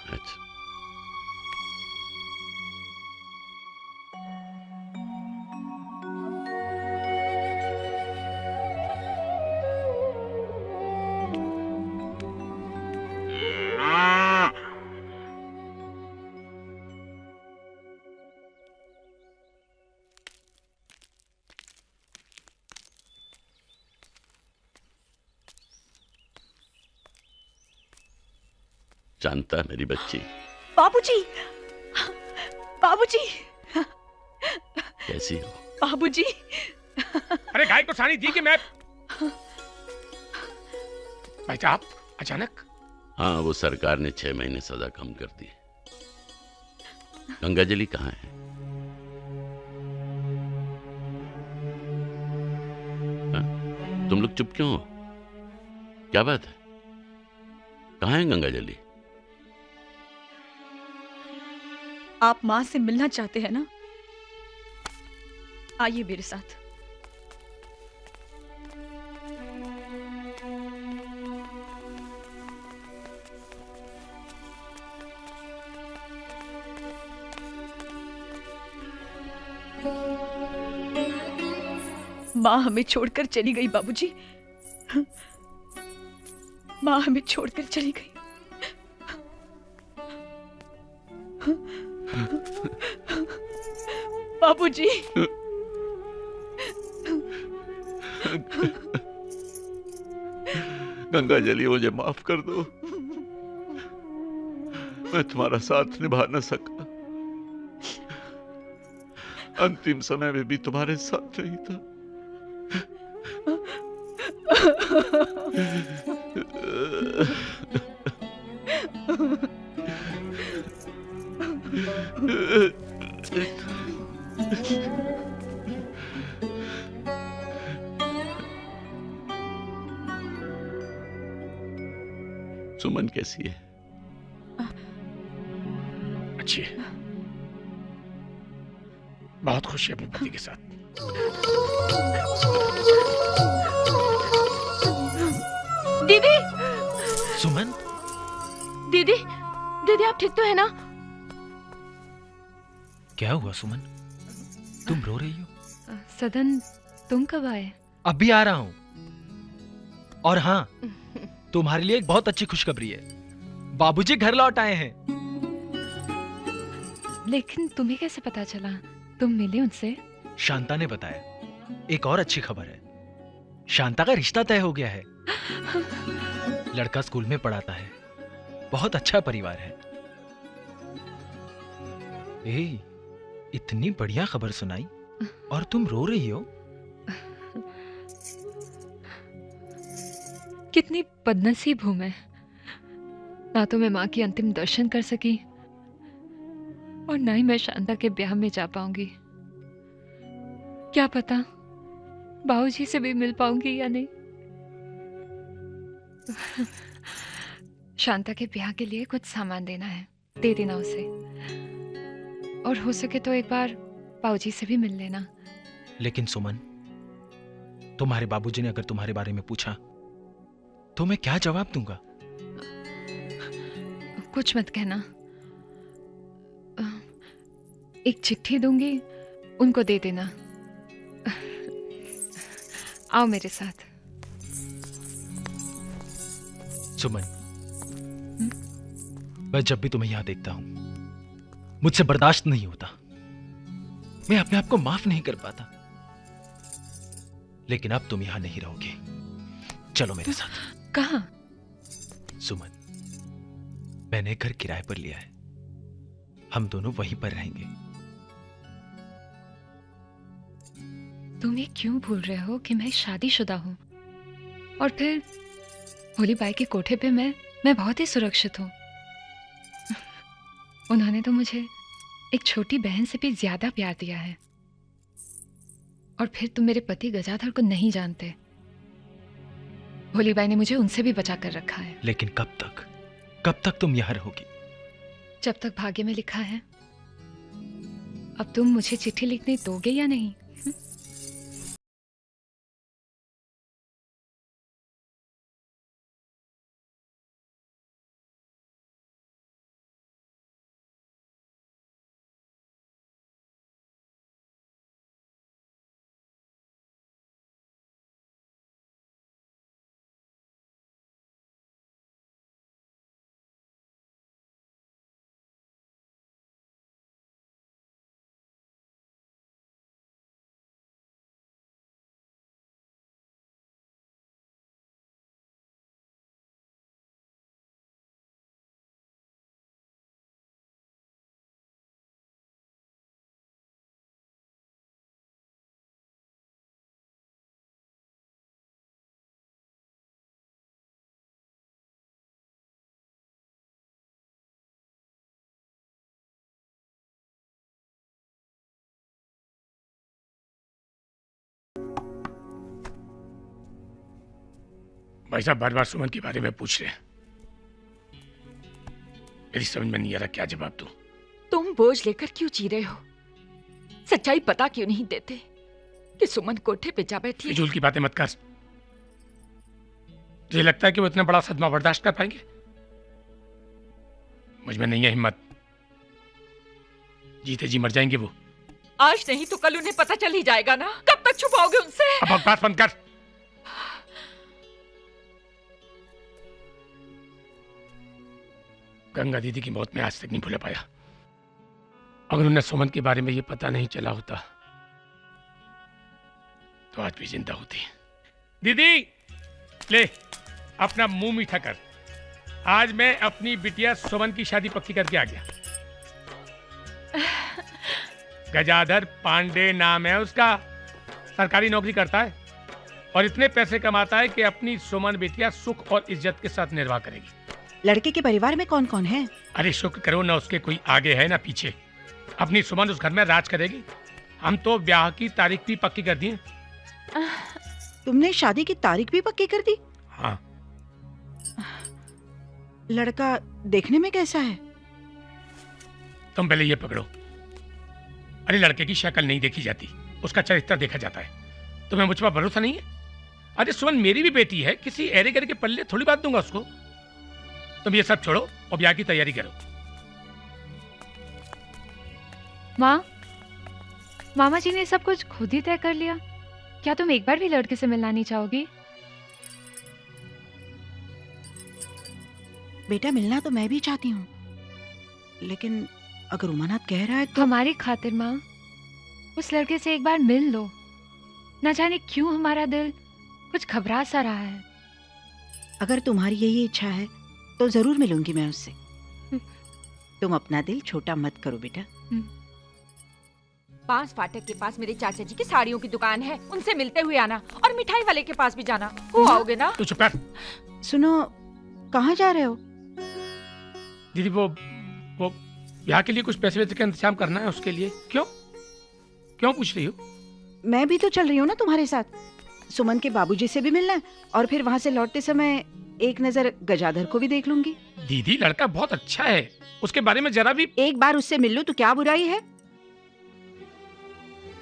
अच्छा। जानता है मेरी बच्ची बाबूजी, बाबूजी, कैसी हो? बाबूजी। अरे गाय को सानी दी कि मैं भाई साहब अचानक। हाँ, वो सरकार ने 6 महीने सजा कम कर दी। गंगाजली कहाँ है? हाँ? तुम लोग चुप क्यों हो? क्या बात है? कहाँ है गंगाजली? आप माँ से मिलना चाहते हैं ना? आइए मेरे साथ। माँ हमें छोड़कर चली गई बाबूजी। माँ हमें छोड़कर चली गई। बाबूजी। गंगाजली, मुझे माफ कर दो। मैं तुम्हारा साथ निभा न सका। अंतिम समय में भी तुम्हारे साथ नहीं था। सुमन कैसी है? अच्छी है, बहुत खुश है अपने पति के साथ। दीदी, सुमन, दीदी, दीदी आप ठीक तो है ना? क्या हुआ सुमन? तुम रो रही हो? सदन, तुम कब आए? अभी आ रहा हूं। और हाँ, तुम्हारे लिए एक बहुत अच्छी खुशखबरी है। बाबूजी घर लौट आए हैं। लेकिन तुम्हें कैसे पता चला? तुम मिले उनसे? शांता ने बताया। एक और अच्छी खबर है, शांता का रिश्ता तय हो गया है। लड़का स्कूल में पढ़ाता है, बहुत अच्छा परिवार है। ए, इतनी बढ़िया खबर सुनाई और तुम रो रही हो? कितनी बदनसीब हूं मैं। ना तो मैं माँ की अंतिम दर्शन कर सकी और ना ही मैं शांता के ब्याह में जा पाऊंगी। क्या पता बाबूजी से भी मिल पाऊंगी या नहीं। शांता के ब्याह के लिए कुछ सामान देना है, दे देना उसे। और हो सके तो एक बार बाबूजी से भी मिल लेना। लेकिन सुमन, तुम्हारे बाबूजी ने अगर तुम्हारे बारे में पूछा तो मैं क्या जवाब दूंगा? कुछ मत कहना। एक चिट्ठी दूंगी, उनको दे देना। आओ मेरे साथ। सुमन, मैं जब भी तुम्हें यहां देखता हूं मुझसे बर्दाश्त नहीं होता। मैं अपने आप को माफ नहीं कर पाता। लेकिन अब तुम यहां नहीं रहोगे, चलो मेरे साथ। कहां? सुमन, मैंने घर किराए पर लिया है, हम दोनों वहीं पर रहेंगे। तुम ये क्यों भूल रहे हो कि मैं शादीशुदा हूं? और फिर होली बाई के कोठे पे मैं बहुत ही सुरक्षित हूं। उन्होंने तो मुझे एक छोटी बहन से भी ज्यादा प्यार दिया है। और फिर तुम मेरे पति गजाधर को नहीं जानते। होली बाई ने मुझे उनसे भी बचा कर रखा है। लेकिन कब तक तुम यहां रहोगी? जब तक भाग्य में लिखा है। अब तुम मुझे चिट्ठी लिखने दोगे या नहीं? भाई साहब बार बार सुमन के बारे में पूछ रहे हैं, मेरी समझ में नहीं आ रहा क्या जवाब दूं। तुम बोझ लेकर क्यों जी रहे हो? सच्चाई पता क्यों नहीं देते कि सुमन कोठे पे जा बैठी है? फिजूल की बातें मत कर। मुझे लगता है कि वो इतना बड़ा सदमा बर्दाश्त कर पाएंगे? मुझ में नहीं है हिम्मत। जीते जी मर जाएंगे वो। आज नहीं तो कल उन्हें पता चल ही जाएगा ना। कब तक छुपाओगे उनसे? अब बकवास बंद कर। गंगा दीदी की मौत में आज तक नहीं भूल पाया। अगर उन्हें सुमन के बारे में ये पता नहीं चला होता तो आज भी जिंदा होती। दीदी ले अपना मुंह मीठा कर। आज मैं अपनी बिटिया सुमन की शादी पक्की करके आ गया। गजाधर पांडे नाम है उसका, सरकारी नौकरी करता है और इतने पैसे कमाता है कि अपनी सुमन बिटिया सुख और इज्जत के साथ निर्वाह करेगी। लड़के के परिवार में कौन कौन है? अरे शुक्र करो ना उसके कोई आगे है ना पीछे। अपनी सुमन उस घर में राज करेगी। हम तो ब्याह की तारीख भी पक्की कर दी है। तुमने शादी की तारीख भी पक्की कर दी? हाँ। लड़का देखने में कैसा है? तुम पहले ये पकड़ो। अरे लड़के की शक्ल नहीं देखी जाती, उसका चरित्र देखा जाता है। तुम्हें मुझ पर भरोसा नहीं है? अरे सुमन मेरी भी बेटी है, किसी ऐरे गैरे के पल्ले थोड़ी बात दूंगा उसको। तुम ये सब छोड़ो और ब्याह की तैयारी करो। माँ, मामा जी ने सब कुछ खुद ही तय कर लिया। क्या तुम एक बार भी लड़के से मिलना नहीं चाहोगी? बेटा मिलना तो मैं भी चाहती हूँ, लेकिन अगर उमानाथ कह रहा है तो। हमारी खातिर माँ, उस लड़के से एक बार मिल लो। न जाने क्यों हमारा दिल कुछ घबरा सा रहा है। अगर तुम्हारी यही इच्छा है तो जरूर मिलूंगी मैं उससे। तुम अपना दिल छोटा मत करो बेटा। पांच फाटक के पास मेरे चाचा जी की साड़ियों की दुकान है, उनसे मिलते हुए आना और मिठाई वाले के पास भी जाना। वो आओगे ना? तू चुप कर। सुनो, कहाँ जा रहे हो? दीदी वो ब्याह के लिए कुछ पैसे वैसे का इंतजाम करना है, उसके लिए। क्यों पूछ रही हो? मैं भी तो चल रही हूँ ना तुम्हारे साथ। सुमन के बाबूजी से भी मिलना है और फिर वहाँ से लौटते समय एक नजर गजाधर को भी देख लूंगी। दीदी लड़का बहुत अच्छा है, उसके बारे में जरा भी। एक बार उससे मिल लो तो क्या बुराई है?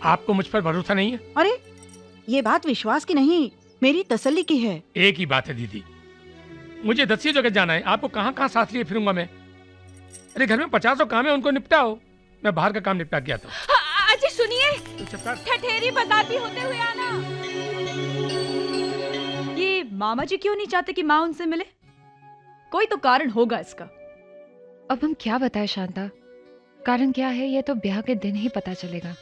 आपको मुझ पर भरोसा नहीं है? अरे ये बात विश्वास की नहीं, मेरी तसल्ली की है। एक ही बात है दीदी, मुझे 10 जगह जाना है। आपको कहाँ कहाँ साथ लिए फिरूंगा मैं? अरे घर में 50 काम है, उनको निपटाओ। मैं बाहर का काम निपटा के आता हूँ। अजय सुनिए, ठठेरी बताती होते हुए आना। ये मामा जी क्यों नहीं चाहते कि माँ उनसे मिले? कोई तो कारण होगा इसका। अब हम क्या बताएं शांता? कारण क्या है ये तो ब्याह के दिन ही पता चलेगा।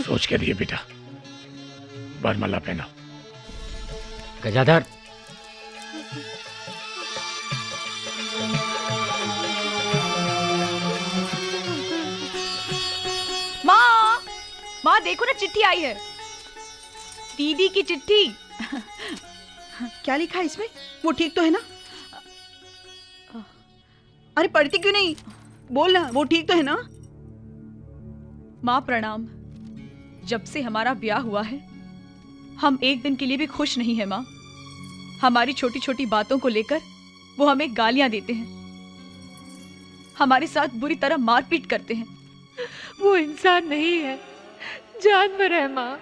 सोच के दिए बेटा, वरमाला पहनाओ। गजाधर, माँ देखो ना, चिट्ठी आई है, दीदी की चिट्ठी। क्या लिखा है इसमें? वो ठीक तो है ना? अरे पढ़ती क्यों नहीं? बोल ना, वो ठीक तो है ना? माँ प्रणाम। जब से हमारा ब्याह हुआ है हम एक दिन के लिए भी खुश नहीं है माँ। हमारी छोटी छोटी बातों को लेकर वो हमें गालियां देते हैं, हमारे साथ बुरी तरह मारपीट करते हैं। वो इंसान नहीं है, जानवर है माँ।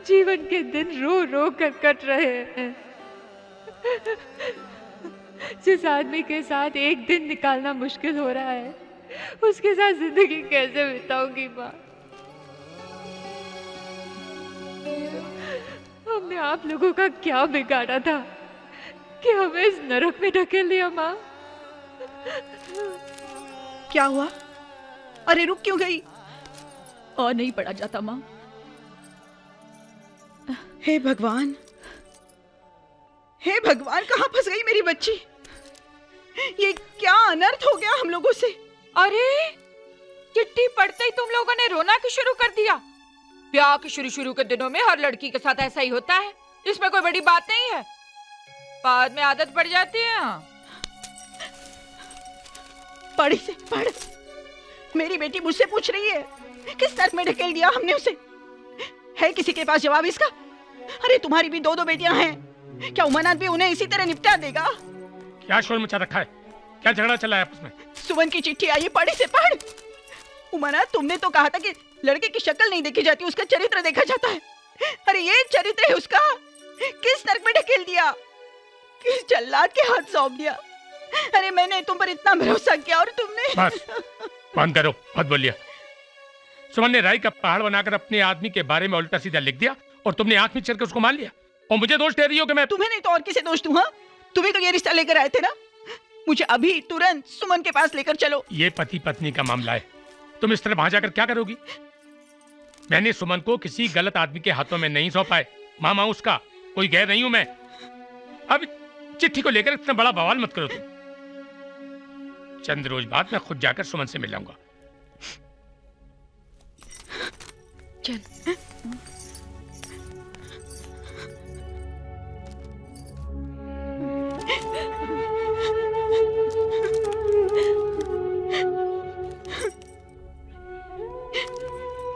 जीवन के दिन रो रो कर कट रहे हैं। जिस आदमी के साथ एक दिन निकालना मुश्किल हो रहा है, उसके साथ जिंदगी कैसे बिताऊंगी माँ? हमने आप लोगों का क्या बिगाड़ा था कि हमें इस नरक में ढकेल दिया माँ? क्या हुआ? अरे रुक क्यों गई? और नहीं पढ़ा जाता माँ। हे भगवान, हे भगवान, कहाँ फंस गई मेरी बच्ची? ये क्या अनर्थ हो गया हम लोगों से? अरे चिट्ठी पढ़ते ही तुम लोगों ने रोना क्यों शुरू कर दिया? ब्याह के शुरू के दिनों में हर लड़की के साथ ऐसा ही होता है, इसमें कोई बड़ी बात नहीं है, बाद में आदत पड़ जाती है। हाँ। पढ़ी से पढ़, मेरी बेटी मुझसे पूछ रही है किस तर्क में ढकेल दिया हमने उसे। है किसी के पास जवाब इसका? अरे तुम्हारी भी 2 बेटियां हैं, क्या उमरनाथ भी उन्हें इसी तरह निपटा देगा? क्या शोर मचा रखा है? क्या झगड़ा चला है आपस में? सुमन की चिट्ठी आई है, पढ़ी से पढ़। उमरनाथ, तुमने तो कहा था कि लड़के की शक्ल नहीं देखी जाती, उसका चरित्र देखा जाता है। अरे ये चरित्र है उसका, किस नर्क में ढकेल दिया, किस जल्लाद के हाथ सौंप दिया। अरे मैंने तुम पर इतना भरोसा किया और तुमने। बस बंद करो, मत बोलिए। सुमन ने राई का पहाड़ बनाकर अपने आदमी के बारे में उल्टा सीधा लिख दिया और तुमने आंख में चढ़कर उसको मान लिया और मुझे दोष दे रही हो कि मैं। तुम्हें नहीं तो और किसे दोष दूं? हाँ, तुम्हें तो ये रिश्ता लेकर आए थे ना। मुझे अभी तुरंत सुमन के पास लेकर चलो। ये पति पत्नी का मामला है, तुम इस तरह वहां जाकर क्या करोगी? मैंने सुमन को किसी गलत आदमी के हाथों में नहीं सौंपा है, मामा उसका, कोई गैर नहीं हूं मैं। अब चिट्ठी को लेकर इतना बड़ा बवाल मत करो तुम। चंद रोज बाद मैं खुद जाकर सुमन से मिल लाऊंगा। चल।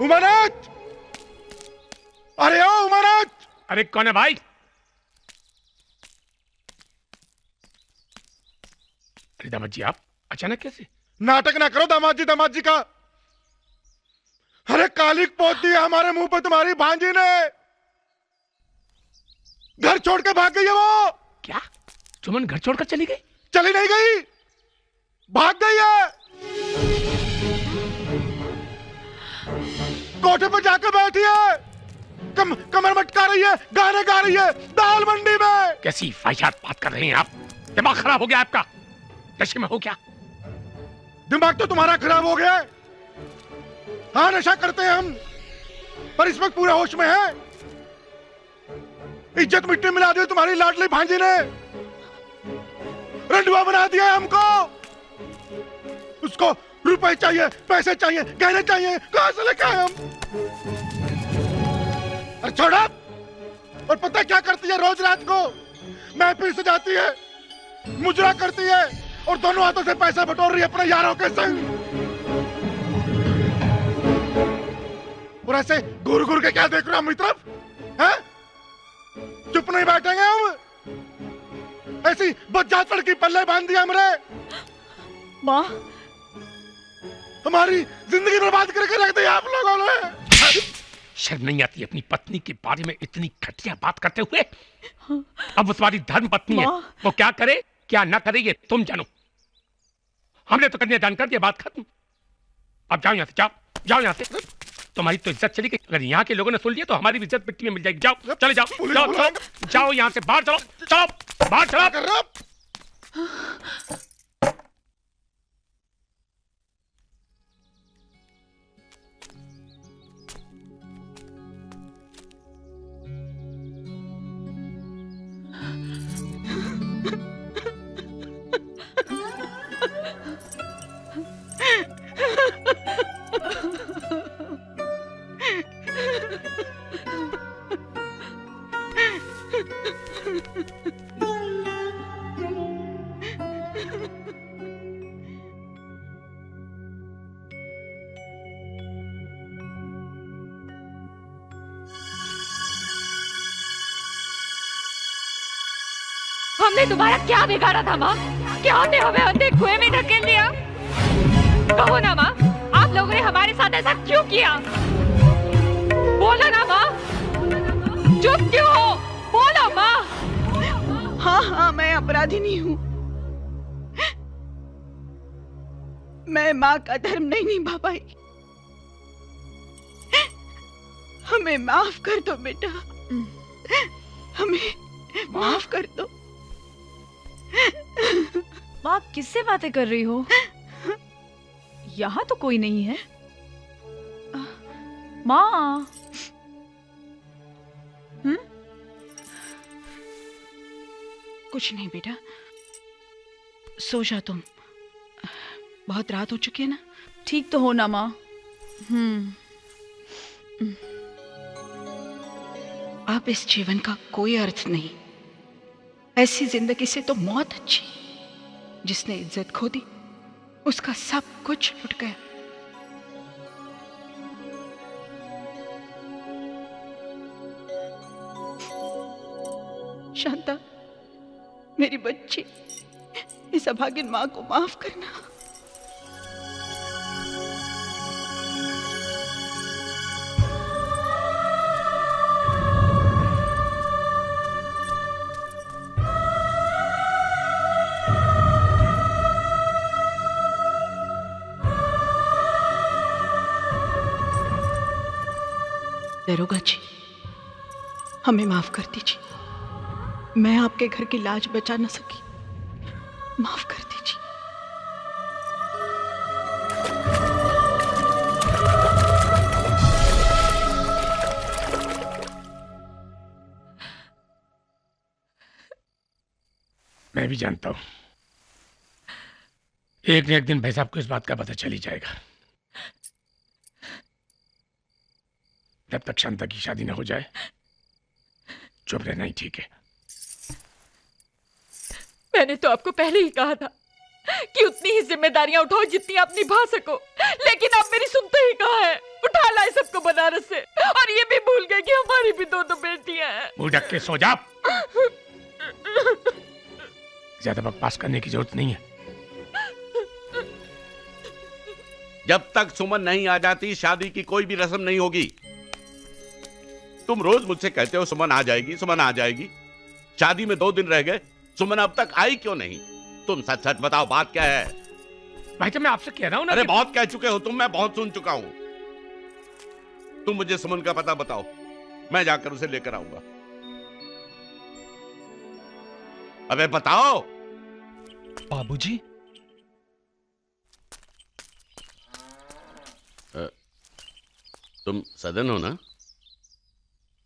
उमरनाथ! अरे ओ उमरनाथ! अरे कौन है भाई? अरे दामाद जी, आप अचानक कैसे? नाटक ना करो दामाद जी का। अरे कालिक पोत दी हमारे मुंह पे तुम्हारी भांजी ने। घर छोड़ के भाग गई है वो। क्या? सुमन घर छोड़कर चली गई? चली नहीं गई, भाग गई है। कोठे पर जाकर बैठी है, कमर मटका रही है, गाने गा रही है दाल मंडी में। कैसी फाहिशात बात कर रही हैं आप? दिमाग खराब हो गया आपका? नशे में हो क्या? दिमाग तो तुम्हारा खराब हो गया है। हाँ, नशा करते हैं हम, पर इस वक्त पूरे होश में है। इज्जत मिट्टी मिला दी तुम्हारी लाडली भांजी ने, रंडुआ बना दिया है हमको। उसको रुपए चाहिए, पैसे चाहिए, गहने चाहिए, कहां से लेके आए हम? अरे छोड़ा। और पता है क्या करती है? रोज रात को महफिल से जाती है, मुजरा करती है और दोनों हाथों से पैसा बटोर रही है अपने यारों के संग। और ऐसे घूर घूर के क्या देख रहे हो हम इस तरफ? हैं? चुप नहीं बैठेंगे हम। ऐसी बच्चा लड़की पल्ले बांध दिया हमरे। माँ, हमारी जिंदगी बर्बाद करके रख दी आप लोगों ने। शर्म नहीं आती अपनी पत्नी के बारे में इतनी घटिया बात करते हुए? अब वो तुम्हारी धर्म पत्नी है, वो क्या करे क्या ना करे ये तुम जानो। हमने तो कन्या दान कर दिया, बात खत्म। अब जाओ यहाँ से, जाओ यहाँ से। तुम्हारी तो इज्जत चली गई, अगर यहाँ के लोगों ने सुन लिया तो हमारी इज्जत मिट्टी में मिल जाएगी। जाओ, चले जाओ यहाँ से, बाहर चलो, बाहर चलो। हमने तुम्हारा क्या बिगाड़ा था माँ? क्या हमने हमें अंधे कुएं में ढकेल दिया? कहो ना माँ, आप लोगों ने हमारे साथ ऐसा क्यों किया? बोलो ना माँ, चुप क्यों हो? बोलो माँ। हाँ, मैं अपराधी हूँ। मैं माँ का धर्म नहीं निभा पाई। हमें माफ कर दो बेटा, हमें माफ कर दो। माँ, किससे बातें कर रही हो? यहाँ तो कोई नहीं है। माँ। कुछ नहीं बेटा, सो जा तुम, बहुत रात हो चुकी है ना। ठीक तो हो ना माँ? अब इस जीवन का कोई अर्थ नहीं। ऐसी जिंदगी से तो मौत अच्छी। जिसने इज्जत खो दी उसका सब कुछ लुट गया। शांता, मेरी बच्ची, इस अभागिन मां को माफ करना। दरोगा जी, हमें माफ कर दीजिए। मैं आपके घर की लाज बचा न सकी। माफ कर दीजिए। मैं भी जानता हूं एक न एक दिन भाई साहब को इस बात का पता चल ही जाएगा। जब तक शांता की शादी न हो जाए चुप रहना ही ठीक है। मैंने तो आपको पहले ही कहा था कि उतनी ही जिम्मेदारियां उठाओ जितनी आप निभा सको, लेकिन आप मेरी सुनते ही कहा है। उठा लाए सबको बनारस से, और ये भी भूल गए कि हमारी भी दो बेटियां हैं। मुंह ढक के सो जा। ज्यादा बकवास करने की जरूरत नहीं है। जब तक सुमन नहीं आ जाती शादी की कोई भी रस्म नहीं होगी। तुम रोज मुझसे कहते हो सुमन आ जाएगी, सुमन आ जाएगी। शादी में 2 दिन रह गए, सुमन अब तक आई क्यों नहीं? तुम सच सच बताओ, बात क्या है? भाई तो मैं आपसे कह रहा हूं ना। अरे बहुत कह चुके हो तुम, मैं बहुत सुन चुका हूं। तुम मुझे सुमन का पता बताओ, मैं जाकर उसे लेकर आऊंगा। अबे बताओ। बाबूजी। तुम सदन हो ना?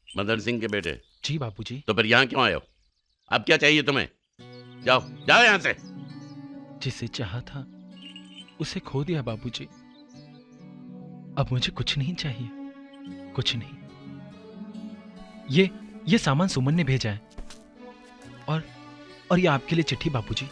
मदन सिंह के बेटे? जी बाबूजी। तो फिर यहाँ क्यों आए हो? अब क्या चाहिए तुम्हें? जाओ जाओ यहाँ से। जिसे चाहा था उसे खो दिया बाबूजी। अब मुझे कुछ नहीं चाहिए, कुछ नहीं। ये सामान सुमन ने भेजा है, और ये आपके लिए चिट्ठी बाबूजी।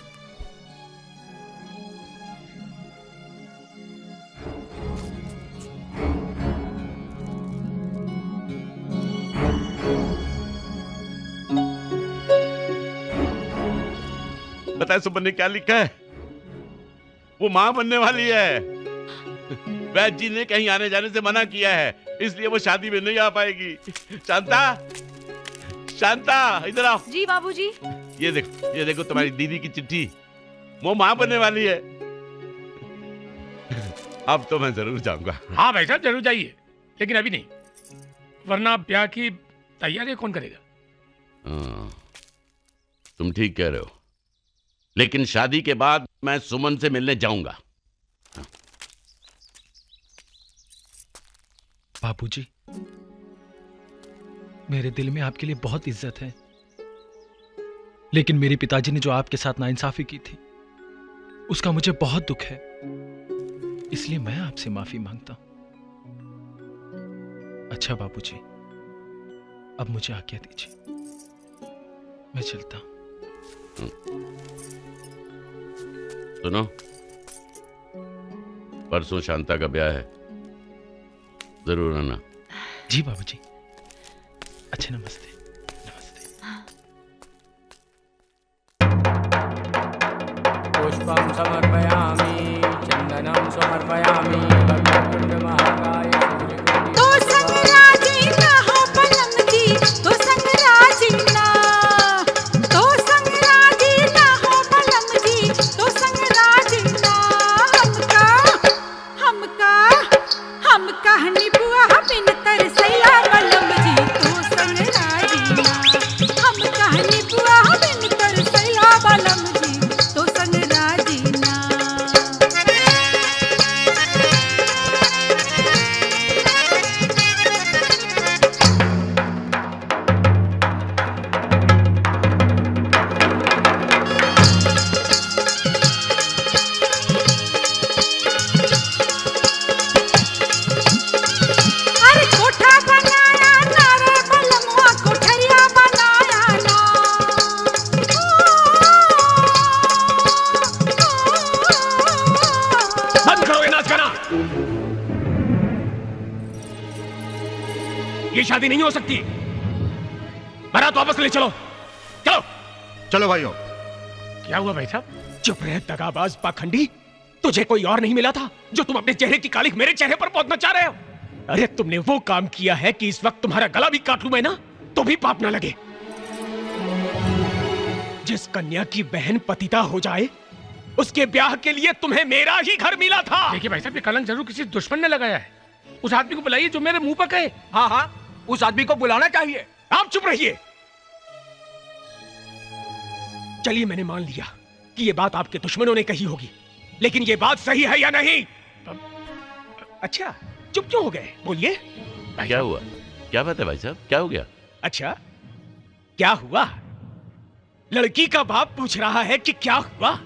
बताए सुमन ने क्या लिखा है? वो मां बनने वाली है। वैद्य जी ने कहीं आने जाने से मना किया है, इसलिए वो शादी में नहीं आ पाएगी। शांता, शांता इधर आओ। जी बाबूजी। ये देखो तुम्हारी दीदी की चिट्ठी। वो मां बनने वाली है। अब तो मैं जरूर जाऊंगा। हाँ भाई साहब जरूर जाइए, लेकिन अभी नहीं, वरना ब्याह की तैयारी कौन करेगा? तुम ठीक कह रहे हो, लेकिन शादी के बाद मैं सुमन से मिलने जाऊंगा। बाबूजी, मेरे दिल में आपके लिए बहुत इज्जत है, लेकिन मेरे पिताजी ने जो आपके साथ नाइंसाफी की थी उसका मुझे बहुत दुख है, इसलिए मैं आपसे माफी मांगता हूं। अच्छा बाबूजी, अब मुझे आज्ञा दीजिए, मैं चलता हूं। सुनो, परसों शांता का ब्याह है, जरूर आना। जी बाबूजी। अच्छा नमस्ते। पुष्पं समर्पयामि, चंदनं समर्पयामि, वक्रतुंड महाकाय तो संगराजी ना हो पलंग जी, तो संगराजी ना, तो संगराजी ना हो पलंग जी, तो संगराजी ना। हमका निपुआ बिन तरसैया बलम जी, तो संगराजी ना। हमका निपुआ बिन तरसैया बलम जी, तो संगराजी ना। शादी नहीं हो सकती। बारात वापस ले चलो, चलो चलो भाइयों। क्या हुआ भाई साहब? चुप रहे दगाबाज पाखंडी। तुझे कोई और नहीं मिला था जो तुम अपने चेहरे की कालिख मेरे चेहरे पर पोतना चाह रहे हो? अरे तुमने वो काम किया है कि इस वक्त तुम्हारा गला भी काट लूं मैं ना तो भी पाप ना लगे। जिस कन्या की बहन पतिता हो जाए उसके ब्याह के लिए तुम्हें मेरा ही घर मिला था। देखिए भाई साहब, ये कलंक जरूर किसी दुश्मन ने लगाया है। उस आदमी को बुलाइए जो मेरे मुंह पर कहे। हाँ हाँ, उस आदमी को बुलाना चाहिए। आप चुप रहिए। चलिए, मैंने मान लिया कि ये बात आपके दुश्मनों ने कही होगी, लेकिन ये बात सही है या नहीं? अच्छा, चुप क्यों हो गए? बोलिए। क्या हुआ? क्या बात है भाई साहब, क्या हो गया? अच्छा, क्या हुआ? लड़की का बाप पूछ रहा है कि क्या हुआ?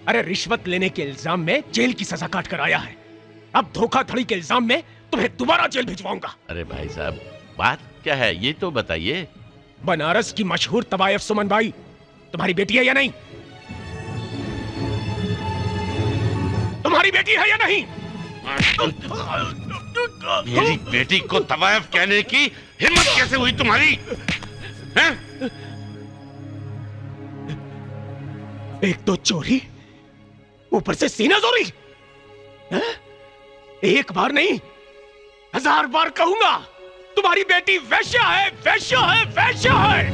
अरे रिश्वत लेने के इल्जाम में जेल की सजा काट कर आया है। अब धोखाधड़ी के इल्जाम में तुम्हें दोबारा जेल भिजवाऊंगा। अरे भाई साहब, बात क्या है ये तो बताइए। बनारस की मशहूर तवायफ सुमन बाई तुम्हारी बेटी है या नहीं? तुम्हारी बेटी है या नहीं? मेरी बेटी को तवायफ कहने की हिम्मत कैसे हुई तुम्हारी? हैं? एक तो चोरी, ऊपर से सीना जोरी। हैं? एक बार नहीं, 1000 बार कहूंगा, तुम्हारी बेटी वैश्या है, वैश्या है, वैश्या है।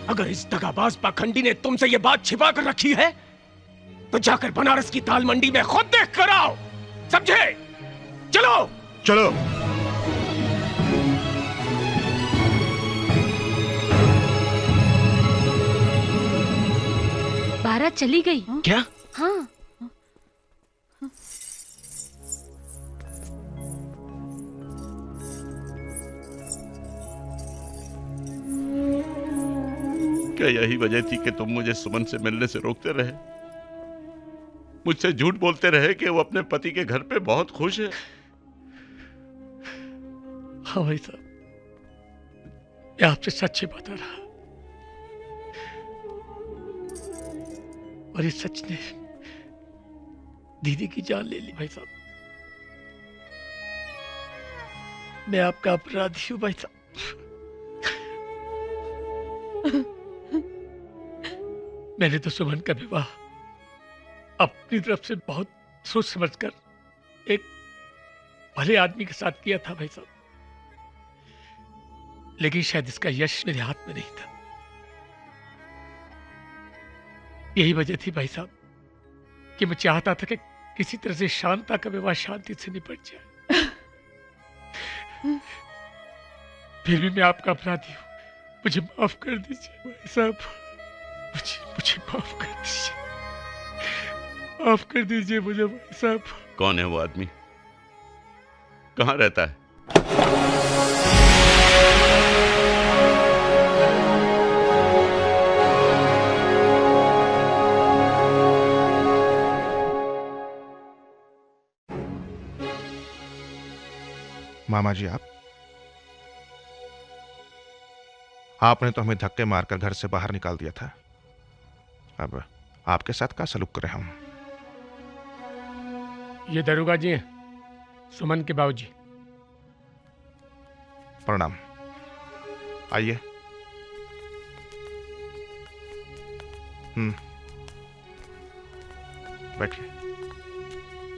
अगर इस दगाबाज पाखंडी ने तुमसे ये बात छिपा कर रखी है तो जाकर बनारस की दाल मंडी में खुद देख कर आओ, समझे? चलो चलो। बारात चली गई। क्या? हाँ। क्या यही वजह थी कि तुम मुझे सुमन से मिलने से रोकते रहे? मुझसे झूठ बोलते रहे कि वो अपने पति के घर पे बहुत खुश है। हाँ भाई साहब, मैं आपसे सच्ची बता रहा, और इस सच ने दीदी की जान ले ली। भाई साहब, मैं आपका अपराधी हूं भाई साहब। मैंने तो सुमन का विवाह अपनी तरफ से बहुत सोच समझकर एक भले आदमी के साथ किया था भाई साहब, लेकिन शायद इसका यश मेरे हाथ में नहीं था। यही वजह थी भाई साहब कि मैं चाहता था कि किसी तरह से शांता का विवाह शांति से निपट जाए। फिर भी मैं आपका अपराधी हूं, मुझे माफ कर दीजिए भाई साहब, मुझे माफ कर दीजिए, माफ कर दीजिए मुझे भाई साहब। कौन है वो आदमी? कहाँ रहता है? मामा जी, आपने तो हमें धक्के मारकर घर से बाहर निकाल दिया था। अब आपके साथ क्या सलूक करें हम? ये दरोगा जी हैं, सुमन के बाबूजी। प्रणाम, आइए। बैठिए।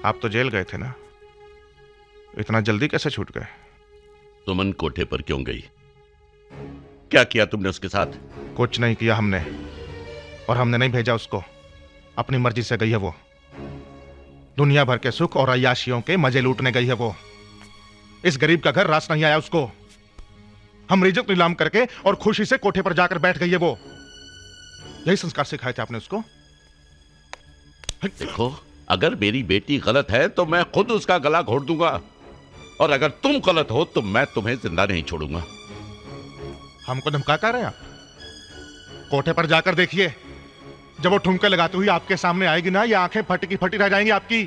आप तो जेल गए थे ना, इतना जल्दी कैसे छूट गए? सुमन कोठे पर क्यों गई? क्या किया तुमने उसके साथ? कुछ नहीं किया हमने, और हमने नहीं भेजा उसको, अपनी मर्जी से गई है वो। दुनिया भर के सुख और अय्याशियों के मजे लूटने गई है वो। इस गरीब का घर रास नहीं आया उसको। हम रिजक नीलाम करके और खुशी से कोठे पर जाकर बैठ गई है वो। यही संस्कार सिखाए थे आपने उसको? देखो, अगर मेरी बेटी गलत है तो मैं खुद उसका गला घोट दूंगा, और अगर तुम गलत हो तो मैं तुम्हें जिंदा नहीं छोड़ूंगा। हमको धमका कर रहे हैं आप? कोठे पर जाकर देखिए, जब वो ठुमके लगाती हुई आपके सामने आएगी ना, ये आंखें फटी की फटी रह जाएंगी आपकी।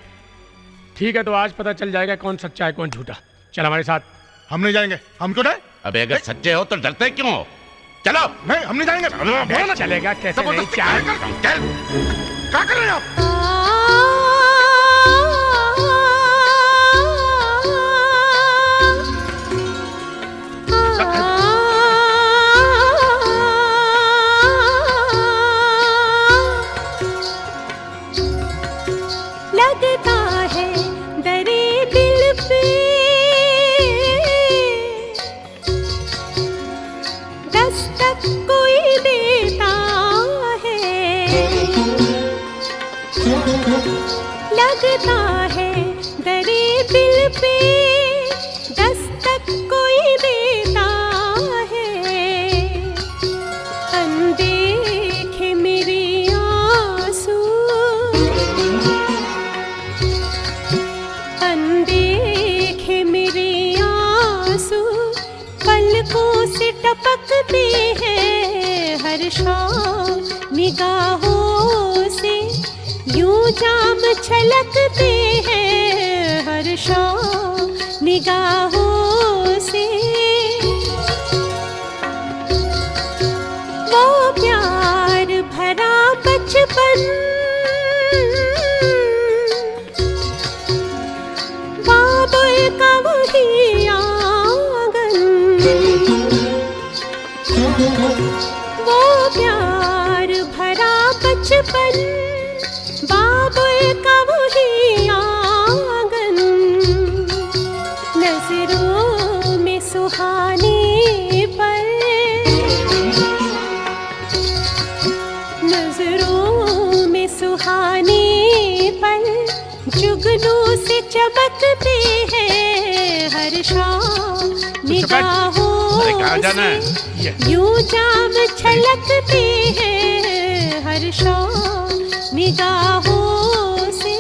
ठीक है, तो आज पता चल जाएगा कौन सच्चा है कौन झूठा। चल हमारे साथ। हम नहीं जाएंगे। हम क्यों जाए? अबे अगर सच्चे हो तो डरते क्यों हो? चलो। नहीं, हम नहीं जाएंगे। चलेगा कैसे नहीं? चल। क्या कर रहे हैं आप? लगता है दरे दिल पे दस्तक कोई देता है। लगता है दरे दिल पे दस्तक कोई देता है। अनदेखे मेरे आंसू, अनदेखे मेरे आंसू पलकों से टपकते हैं हर शाम निगाहों से। यूं जाम छलकते हैं हर शाम निगाहों से। वो प्यार भरा बचपन बाबुल का वही आंगन। वो प्यार भरा बचपन बाबुल का वही आंगन। नजरों में सुहाने पर, नजरों में सुहाने पर जुगनू से चमकते हैं हर शाम निगाहों से। यूं जाम छलकते हैं हर शाम निगाहों से।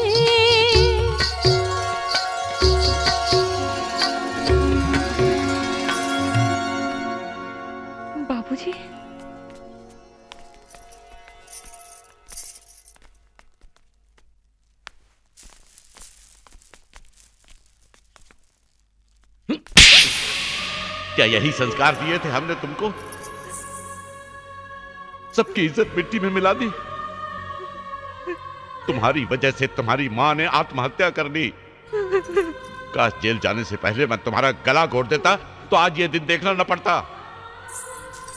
बाबूजी, क्या यही संस्कार दिए थे हमने तुमको? सबकी इज्जत मिट्टी में मिला दी। तुम्हारी वजह से तुम्हारी मां ने आत्महत्या कर ली। काश जेल जाने से पहले मैं तुम्हारा गला घोट देता तो आज ये दिन देखना न पड़ता।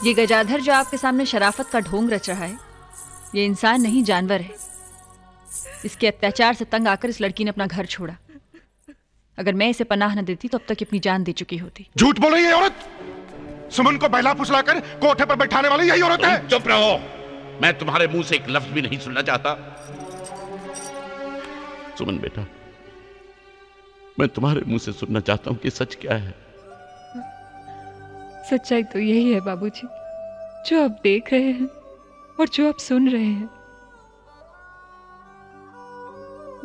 ये गजाधर जो आपके सामने शराफत का ढोंग रच रहा है, ये इंसान नहीं जानवर है। इसके अत्याचार से तंग आकर इस लड़की ने अपना घर छोड़ा। अगर मैं इसे पनाह न देती तो अब तक अपनी जान दे चुकी होती। झूठ बोल रही है औरत। सुमन को बहला फुसलाकर कोठे पर बैठाने वाली यही औरत है। चुप रहो, मैं तुम्हारे मुंह से एक लफ्ज भी नहीं सुनना चाहता। सुमन बेटा, मैं तुम्हारे मुंह से सुनना चाहता हूं कि सच क्या है। सच्चाई तो यही है बाबूजी, जो आप देख रहे हैं और जो आप सुन रहे हैं।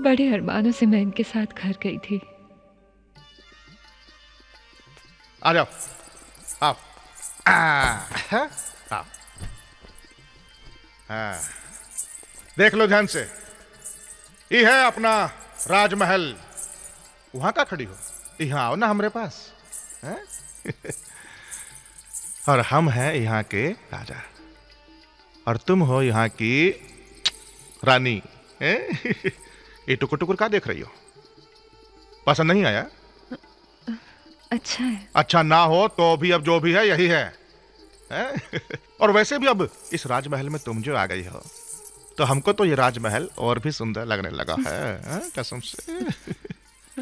बड़े अरमानों से मैं इनके साथ घर गई थी। आ जाओ, आओ। आओ। हाँ। देख लो ध्यान से, ये है अपना राजमहल। वहां का खड़ी हो, यहाँ आओ ना हमारे पास। है? और हम हैं यहाँ के राजा और तुम हो यहाँ की रानी। ये टुकुर टुकुर क्या देख रही हो? पसंद नहीं आया? अच्छा है। अच्छा ना हो तो भी अब जो भी है यही है, और वैसे भी अब इस राजमहल में तुम जो आ गई हो तो हमको तो ये राजमहल और भी सुंदर लगने लगा है, कसम से।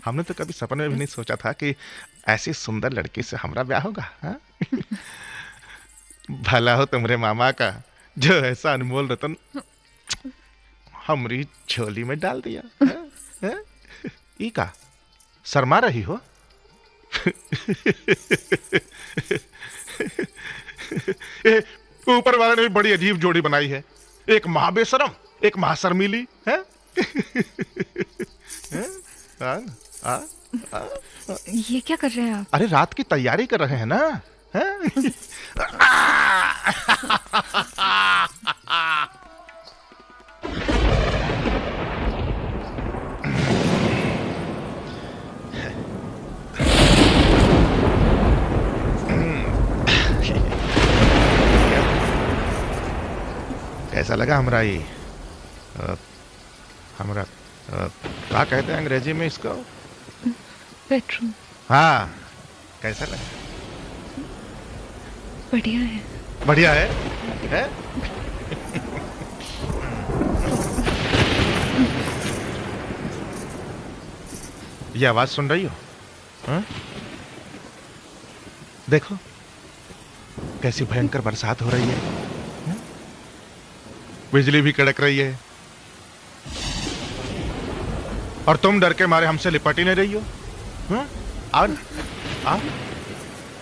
हमने तो कभी सपने में भी नहीं सोचा था कि ऐसी सुंदर लड़की से हमारा ब्याह होगा। भला हो तुम्हारे मामा का जो ऐसा अनमोल रतन हमारी झोली में डाल दिया। ई का शर्मा रही हो? ऊपर वाले ने भी बड़ी अजीब जोड़ी बनाई है, एक महाबेशरम एक महाशर्मीली है। ये क्या कर रहे हैं आप? अरे रात की तैयारी कर रहे हैं ना। कैसा लगा हमारा ये हमारा क्या कहते हैं अंग्रेजी में इसको? बेडरूम। हाँ, कैसा लगा? बढ़िया है। बढ़िया है, है? ये आवाज सुन रही हो? हाँ? देखो कैसी भयंकर बरसात हो रही है, हाँ? बिजली भी कड़क रही है और तुम डर के मारे हमसे लिपट ही नहीं रही हो। हाँ? आओ ना, आओ,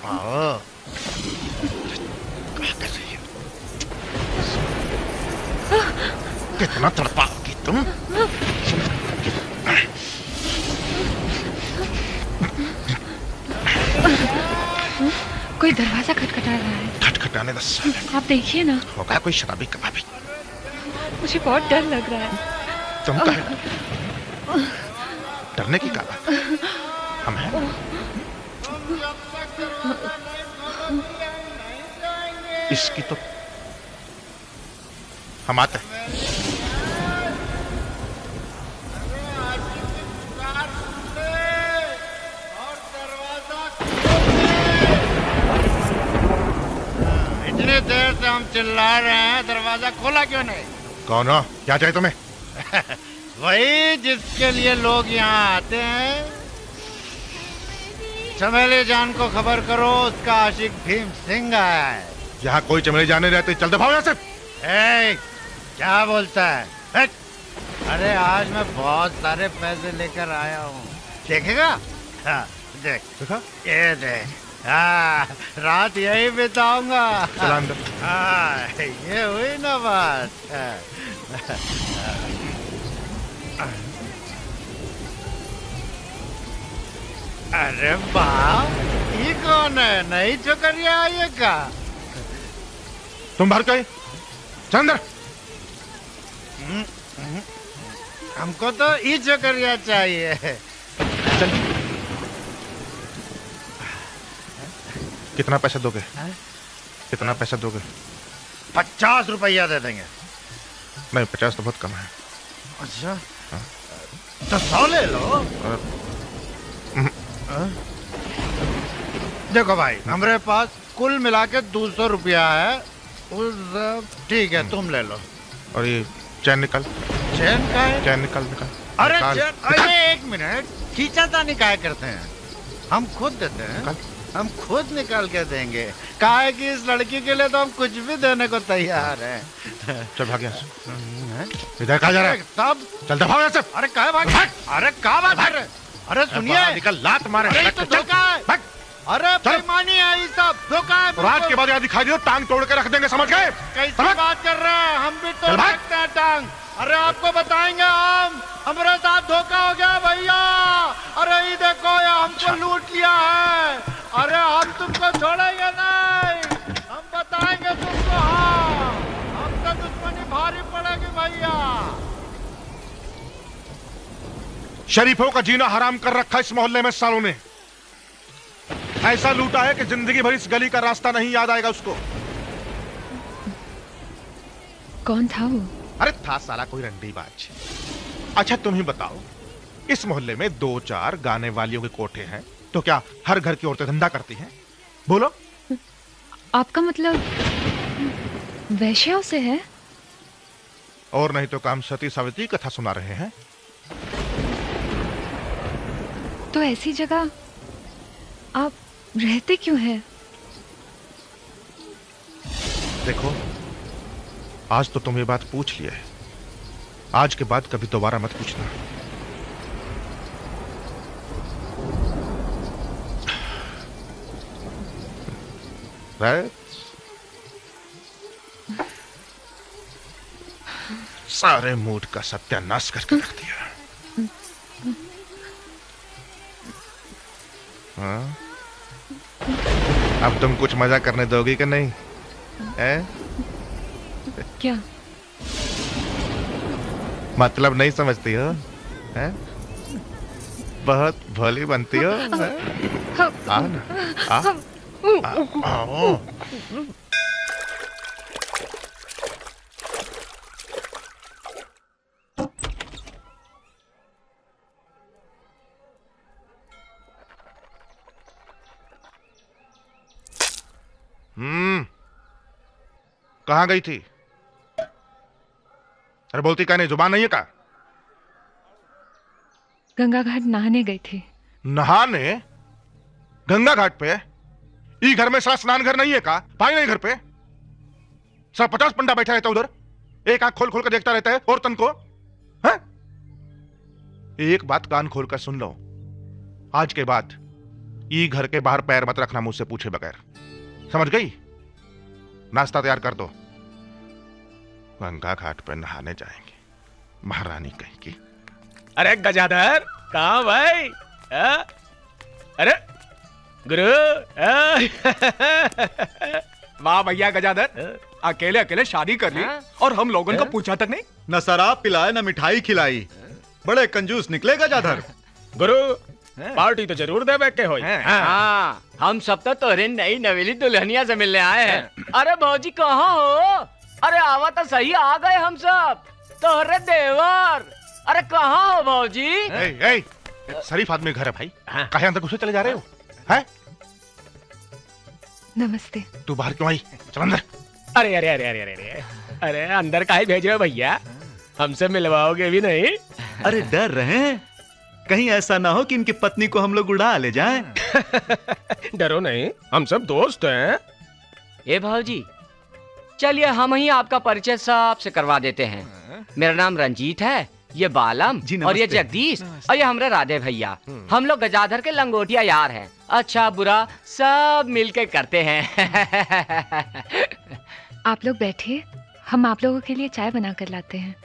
आओ। क्या कर रही हो? कितना तड़पाओगी तुम? कोई दरवाजा खटखटा रहा है। खटखटाने दस साल आप देखिए ना। होगा कोई शराबी कबाबी। मुझे बहुत डर लग रहा है। तुम कहे डरने की क्या बात? हम हैं। इसकी तो हम आते हैं। इतनी देर से हम चिल्ला रहे हैं, दरवाजा खोला क्यों नहीं? कौन हो? क्या चाहिए तुम्हें? वही जिसके लिए लोग यहाँ आते हैं। चमेली जान को खबर करो, उसका आशिक भीम सिंह आया है। यहाँ कोई चमेली जाने रहते, चल दफाओ यहाँ से। ए, क्या बोलता है? हट! अरे आज मैं बहुत सारे पैसे लेकर आया हूँ, देखेगा? हाँ, देख देखा? ये देख। हाँ, रात यही बिताऊंगा। चला अंदर। हाँ, ये हुई ना बात। अरे बाप, ये कौन है? नई छोकरिया आई है क्या? तुम बाहर गए? चल अंदर। हमको तो ये छोकरिया चाहिए। चल। कितना पैसा दोगे? कितना पैसा दोगे? 50 रुपया दे देंगे। नहीं, 50 तो बहुत कम है। अच्छा, तो 100 ले लो। देखो भाई, हमारे पास कुल मिला के 200 रुपया है। ठीक है, तुम ले लो। और ये चैन निकाल। चैन का है? चैन निकाल, निकाल। अरे निकाल। अरे एक मिनट, खींचातानी काहे करते हैं? हम खुद देते हैं। हम खुद निकाल के देंगे। काहे कि इस लड़की के लिए तो हम कुछ भी देने को तैयार हैं। चल भाग यहाँ से। इधर कहाँ जा रहा है? तब चल दफाओ यहाँ से। अरे काहे भाग? अरे कहाँ बात कर रहे? अरे सुनिए, निकल, लात मारे। अरे तो धोखा है। अरे बेईमानी है ये सब, धोखा है। और आज के बाद यहाँ दिखाई दियो, टांग तोड़ के रख देंगे, समझ गए? कैसी बात कर रहे हैं? हम भी तोड़ सकते हैं टांग। अरे आपको बताएंगे हम, हमारे साथ धोखा हो गया भैया। अरे ये देखो, ये हमको लूट लिया है। अरे हम तुमको छोड़ेंगे नहीं, हम बताएंगे तुमको। हाँ, हमको दुश्मनी भारी पड़ेगी भैया। शरीफों का जीना हराम कर रखा इस मोहल्ले में सालों ने। ऐसा लूटा है कि जिंदगी भर इस गली का रास्ता नहीं याद आएगा उसको। कौन था वो? अरे था साला कोई रंडीबाज। अच्छा तुम ही बताओ, इस मोहल्ले में 2-4 गाने वालियों के कोठे हैं, तो क्या हर घर की औरतें धंधा करती हैं? बोलो। आपका मतलब वैश्याओं से है? और नहीं तो काम सती सावित्री कथा सुना रहे हैं। तो ऐसी जगह आप रहते क्यों हैं? देखो, आज तो तुम ये बात पूछ लिया है, आज के बाद कभी दोबारा मत पूछना। सारे मूड का सत्यानाश करके रख दिया। हाँ? अब तुम कुछ मजा करने दोगी कि नहीं? क्या मतलब नहीं समझती हो? हैं? बहुत भोली बनती हो। आ ना, आओ। कहां गई थी? अरे बोलती का नहीं, जुबान नहीं है का? गंगा घाट नहाने गई थी। नहाने? गंगा घाट पे? ई घर में साला स्नान घर नहीं है का? पानी नहीं घर पे? सब 50 पंडा बैठा रहता उधर, एक आंख खोल खोल कर देखता रहता है औरतन को। है? एक बात कान खोल कर सुन लो, आज के बाद ई घर के बाहर पैर मत रखना मुझसे पूछे बगैर, समझ गई? नाश्ता तैयार कर दो, गंगा घाट पर नहाने जाएंगे, महारानी कहीं की। अरे गजाधर, कहाँ भाई? अरे गुरु, वाह भैया गजाधर, अकेले अकेले शादी कर ली और हम लोगों को पूछा तक नहीं। न शराब पिलाए न मिठाई खिलाई, बड़े कंजूस निकले गजाधर। गुरु पार्टी तो जरूर दे के हो। हाँ, हम सब तो तोरे नई नवेली दुल्हनिया से मिलने आए हैं। अरे भौजी कहाँ हो? अरे आवा तो सही, आ गए हम सब, तोहरे देवर। अरे कहाँ हो भौजी? शरीफ आदमी घर है भाई, कहे अंदर घुसे चले जा रहे हो? हैं? नमस्ते। तू बाहर क्यों आई? चल अंदर। अरे अरे अरे अरे अरे अरे अंदर काहे भेज रहे हो भैया? हमसे मिलवाओगे भी नहीं? अरे डर रहे हैं कहीं ऐसा ना हो कि इनकी पत्नी को हम लोग उड़ा ले जाएं। डरो नहीं, हम सब दोस्त हैं। ए भौजी, चलिए हम ही आपका परिचय सबसे करवा देते हैं। मेरा नाम रंजीत है, ये बालम और ये जगदीश और ये हमारे राधे भैया। हम लोग गजाधर के लंगोटिया यार हैं, अच्छा बुरा सब मिलके करते हैं। आप लोग बैठिए, हम आप लोगों के लिए चाय बना कर लाते हैं।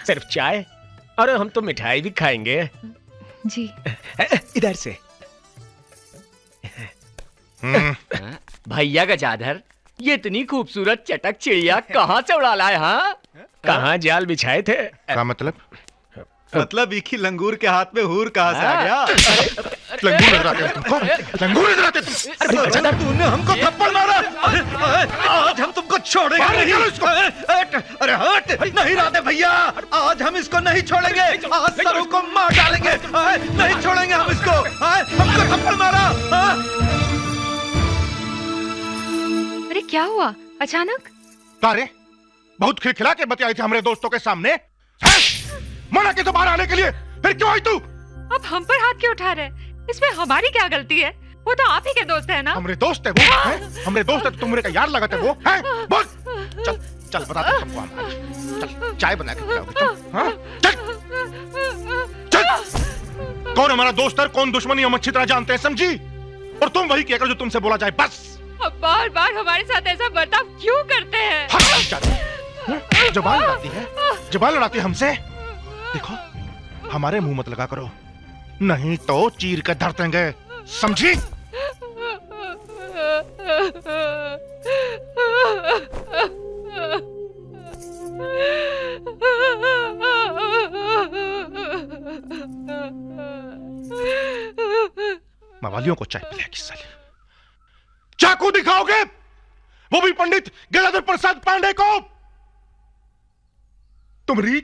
सिर्फ चाय? अरे हम तो मिठाई भी खाएंगे। जी। इधर से। भैया गजाधर, ये इतनी खूबसूरत चटक चिड़िया कहाँ से उड़ा लाए? हाँ, कहाँ जाल बिछाए थे? क्या मतलब? मतलब एक ही लंगूर के हाथ में हूर कहाँ से आ गया? लंगूर नजर आते हैं तुमको? लंगूर नजर आते तुम? तूने हमको थप्पड़ मारा, आज हम तुमको छोड़ेंगे नहीं। अरे हट, नहीं राधे भैया, आज हम इसको नहीं छोड़ेंगे, आज सरों को मार डालेंगे, नहीं छोड़ेंगे हम इसको। हमको थप्पड़ मारा। अरे क्या हुआ अचानक? तारे बहुत खिलखिला के बतियाई थी हमारे दोस्तों के सामने, मना के तो बाहर आने के लिए, फिर क्यों आई तू? अब हम पर हाथ क्यों उठा रहे? इसमें हमारी क्या गलती है? वो तो आप ही के दोस्त है ना? हमारे दोस्त है वो, है? हमारे दोस्त है तो तुम मेरे का यार लगाते वो, हैं? बोल, चल चल बता दे तुमको हम आज, चल चाय बना के पिलाओगे तुम, हाँ? चल चल, कौन हमारा दोस्त है कौन दुश्मनी हम अच्छी तरह जानते हैं, समझी? और तुम वही किया करो जो तुमसे बोला जाए, बस। अब बार बार हमारे साथ ऐसा बर्ताव क्यों करते हैं? जबान लड़ाती है, जबान लड़ाती है हमसे। देखो हमारे मुंह मत लगा करो, नहीं तो चीर कर धर देंगे, समझी? मवालियों को चाय पिलाया किस साले? चाकू दिखाओगे? वो भी पंडित गजाधर प्रसाद पांडे को? तुम्हारी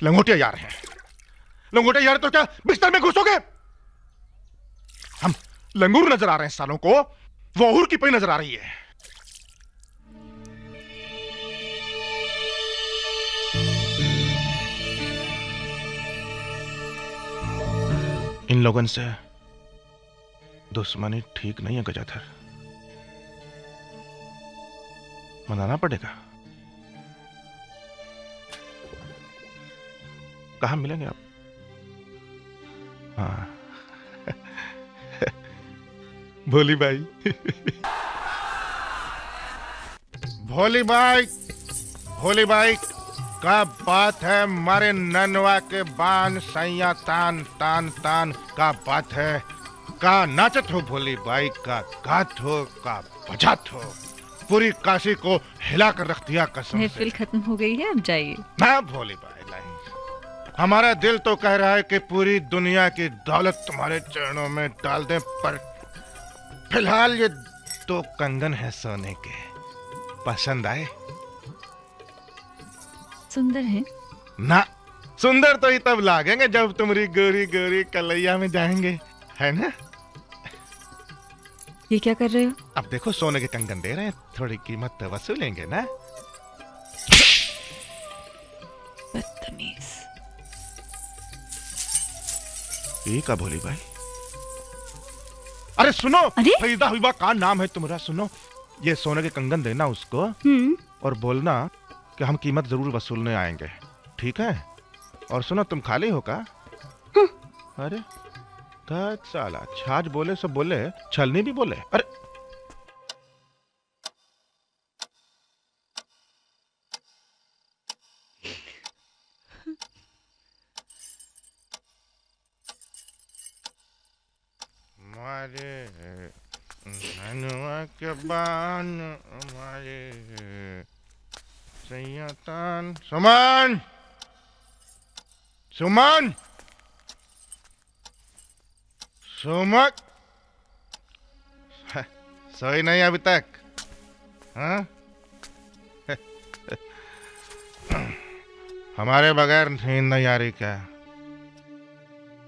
लंगोटिया यार हैं, लंगोटिया यार तो क्या बिस्तर में घुसोगे? हम लंगूर नजर आ रहे हैं सालों को, वो अहूर की पई नजर आ रही है। इन लोगों से दुश्मनी ठीक नहीं है गजाधर, मनाना पड़ेगा। कहाँ मिलेंगे आप? हाँ भोली भाई। भोली भाई, भोली भाई, क्या बात है? मारे ननवा के बान सैया तान तान तान, का बात है? का नाचत हो भोली भाई, का गात हो, का बजात हो, पूरी काशी को हिला कर रख दिया कसम से। महफिल खत्म हो गई है, अब जाइए। ना भोली भाई नहीं, हमारा दिल तो कह रहा है कि पूरी दुनिया की दौलत तुम्हारे चरणों में डाल दें, पर फिलहाल ये 2 कंगन है सोने के, पसंद आए? सुंदर है ना, सुंदर तो ही तब लागेंगे जब तुम्हारी गोरी गोरी कलैया में जाएंगे। है ना? ये क्या कर रहे हो? अब देखो सोने के कंगन दे रहे हैं, थोड़ी कीमत तो वसूलेंगे ना। बदतमीज। ये का भोली भाई? अरे सुनो, फरीदा हुईबा का नाम है तुम्हारा, सुनो। ये सोने के कंगन देना उसको और बोलना कि हम कीमत जरूर वसूलने आएंगे, ठीक है? और सुनो, तुम खाली हो का? अरे साला छाछ बोले सब बोले, छलनी भी बोले। अरे मारे धनुआ के बान मारे सैयतान। सुमन, सुमन, सुमन, सोई नहीं अभी तक? हाँ? हमारे बगैर नींद नहीं आ रही क्या?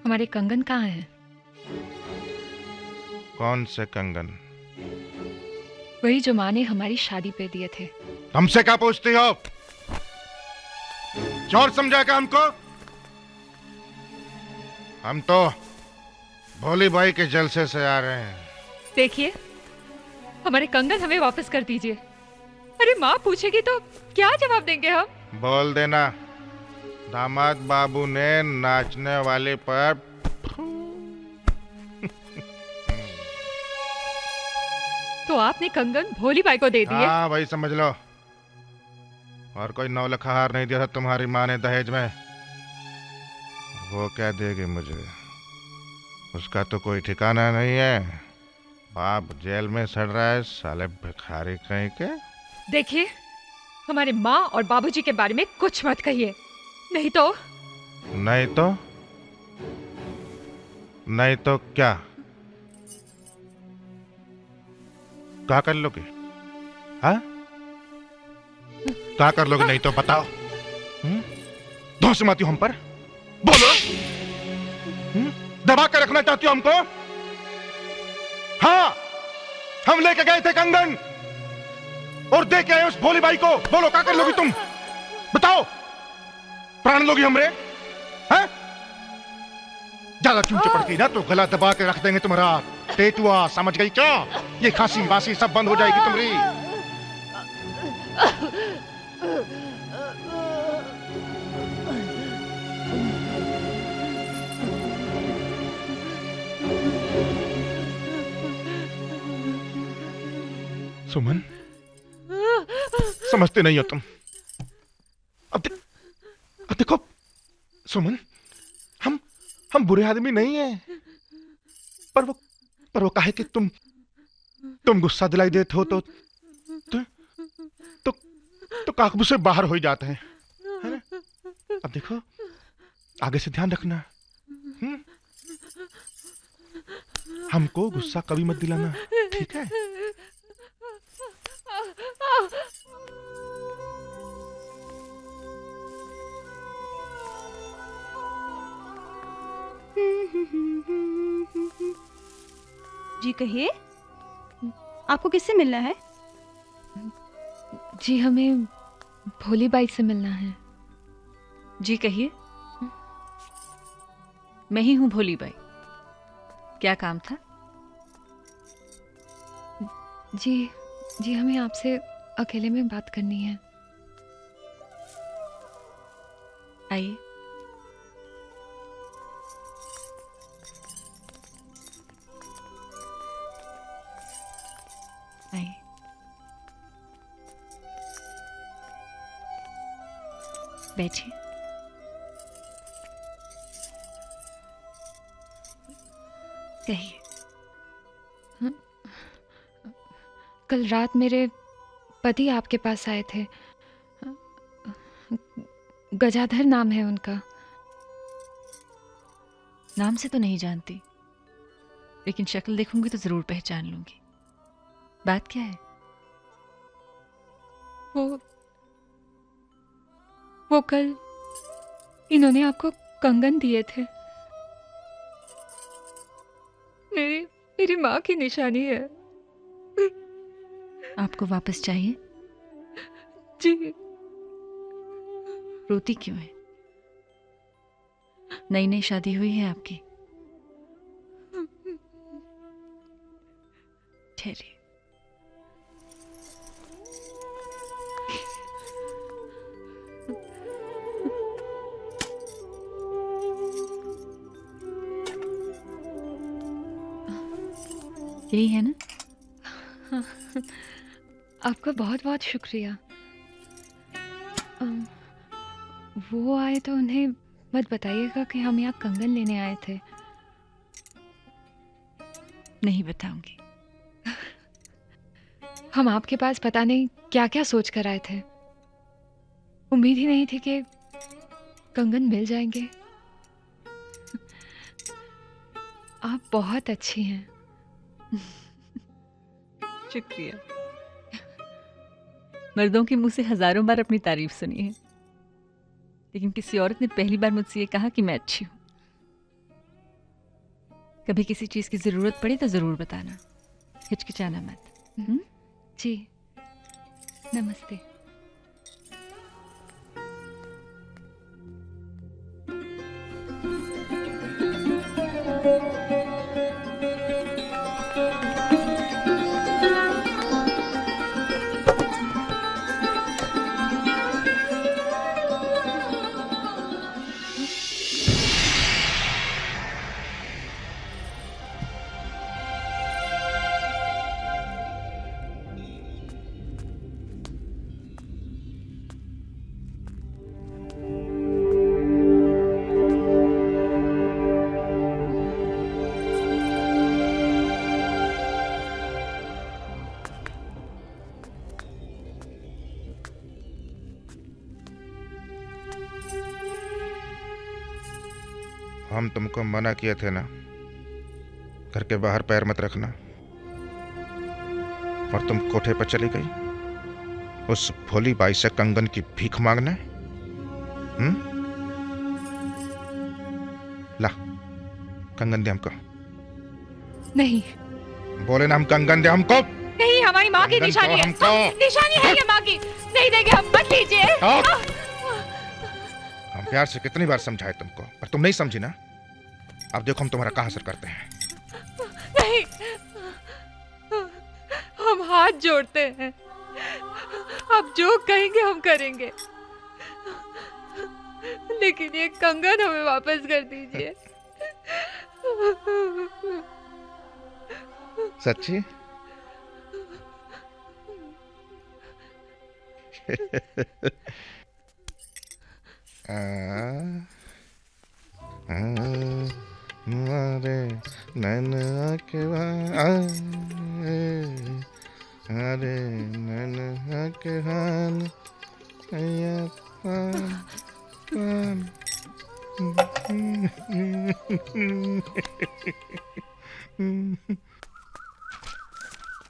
हमारे कंगन कहाँ हैं? कौन से कंगन? वही जो माँ ने हमारी शादी पे दिए थे। हमसे क्या पूछती हो? चोर समझा क्या हमको? हम तो भोली बाई के जलसे से आ रहे हैं। देखिए, हमारे कंगन हमें वापस कर दीजिए। अरे माँ पूछेगी तो क्या जवाब देंगे हम? बोल देना, दामाद बाबू ने नाचने वाले पर तो आपने कंगन भोली बाई को दे दिए? हाँ भाई समझ लो। और कोई 9 लाख हार नहीं दिया था तुम्हारी माँ ने दहेज में। वो क्या देगी मुझे? उसका तो कोई ठिकाना नहीं है। बाप जेल में सड़ रहा है, साले भिखारी कहीं के। देखिए, हमारे माँ और बाबूजी के बारे में कुछ मत कहिए, नहीं तो क्या? क्या कर लोगे? हाँ? क्या कर लोगे? नहीं तो बताओ। दोष मत हम पर बोलो। दबा कर रखना चाहती हो हमको? हाँ, हम लेके गए थे कंगन और दे के आए उस भोली बाई को। बोलो क्या कर लोगी तुम? बताओ। प्राण लोगी हमरे? हैं? ज्यादा चूचे पड़ती ना तो गला दबा के रख देंगे तुम्हारा। टेटुआ समझ गई क्या? ये खांसी वासी सब बंद हो जाएगी तुम्हारी। सुमन, समझते नहीं हो तुम। अब देखो सुमन, हम बुरे आदमी नहीं हैं, पर वो काहे कि तुम गुस्सा दिलाई देते हो तो काबू से बाहर हो ही जाते हैं, है ना? अब देखो, आगे से ध्यान रखना। हमको गुस्सा कभी मत दिलाना, ठीक है? जी कहिए, आपको किससे मिलना है? जी हमें भोली बाई से मिलना है। जी कहिए। मैं ही हूं भोली बाई। क्या काम था? जी हमें आपसे अकेले में बात करनी है। आइए। आइए। बैठिए। कहिए। कल रात मेरे पति आपके पास आए थे। गजाधर नाम है उनका। नाम से तो नहीं जानती, लेकिन शक्ल देखूंगी तो जरूर पहचान लूंगी। बात क्या है? वो कल इन्होंने आपको कंगन दिए थे। मेरी माँ की निशानी है। आपको वापस चाहिए? जी। रोती क्यों है? नई नई शादी हुई है आपकी। ठहरिए। यही है ना? आपका बहुत बहुत शुक्रिया। वो आए तो उन्हें मत बताइएगा कि हम यहाँ कंगन लेने आए थे। नहीं बताऊंगी। हम आपके पास पता नहीं क्या क्या सोच कर आए थे। उम्मीद ही नहीं थी कि कंगन मिल जाएंगे। आप बहुत अच्छी हैं। शुक्रिया। मर्दों के मुंह से हजारों बार अपनी तारीफ सुनी है, लेकिन किसी औरत ने पहली बार मुझसे ये कहा कि मैं अच्छी हूं। कभी किसी चीज की जरूरत पड़े तो जरूर बताना, हिचकिचाना मत। जी, नमस्ते। हम तुमको मना किए थे ना, घर के बाहर पैर मत रखना, और तुम कोठे पर चली गई उस भोली बाई से कंगन की भीख मांगने। ला कंगन दे हमको। नहीं, बोले ना हम कंगन दे हमको। नहीं, हमारी माँ की कंगन निशानी तो है। हमको। निशानी है ये माँ की। नहीं देंगे हम, मत लीजिए। हम प्यार से कितनी बार समझाए तुमको, पर तुम नहीं समझी ना। अब देखो हम तुम्हारा कहाँ असर करते हैं। नहीं, हम हाथ जोड़ते हैं। आप जो कहेंगे हम करेंगे, लेकिन ये कंगन हमें वापस कर दीजिए। सच्ची? अरे नैना के अरे नैना के हान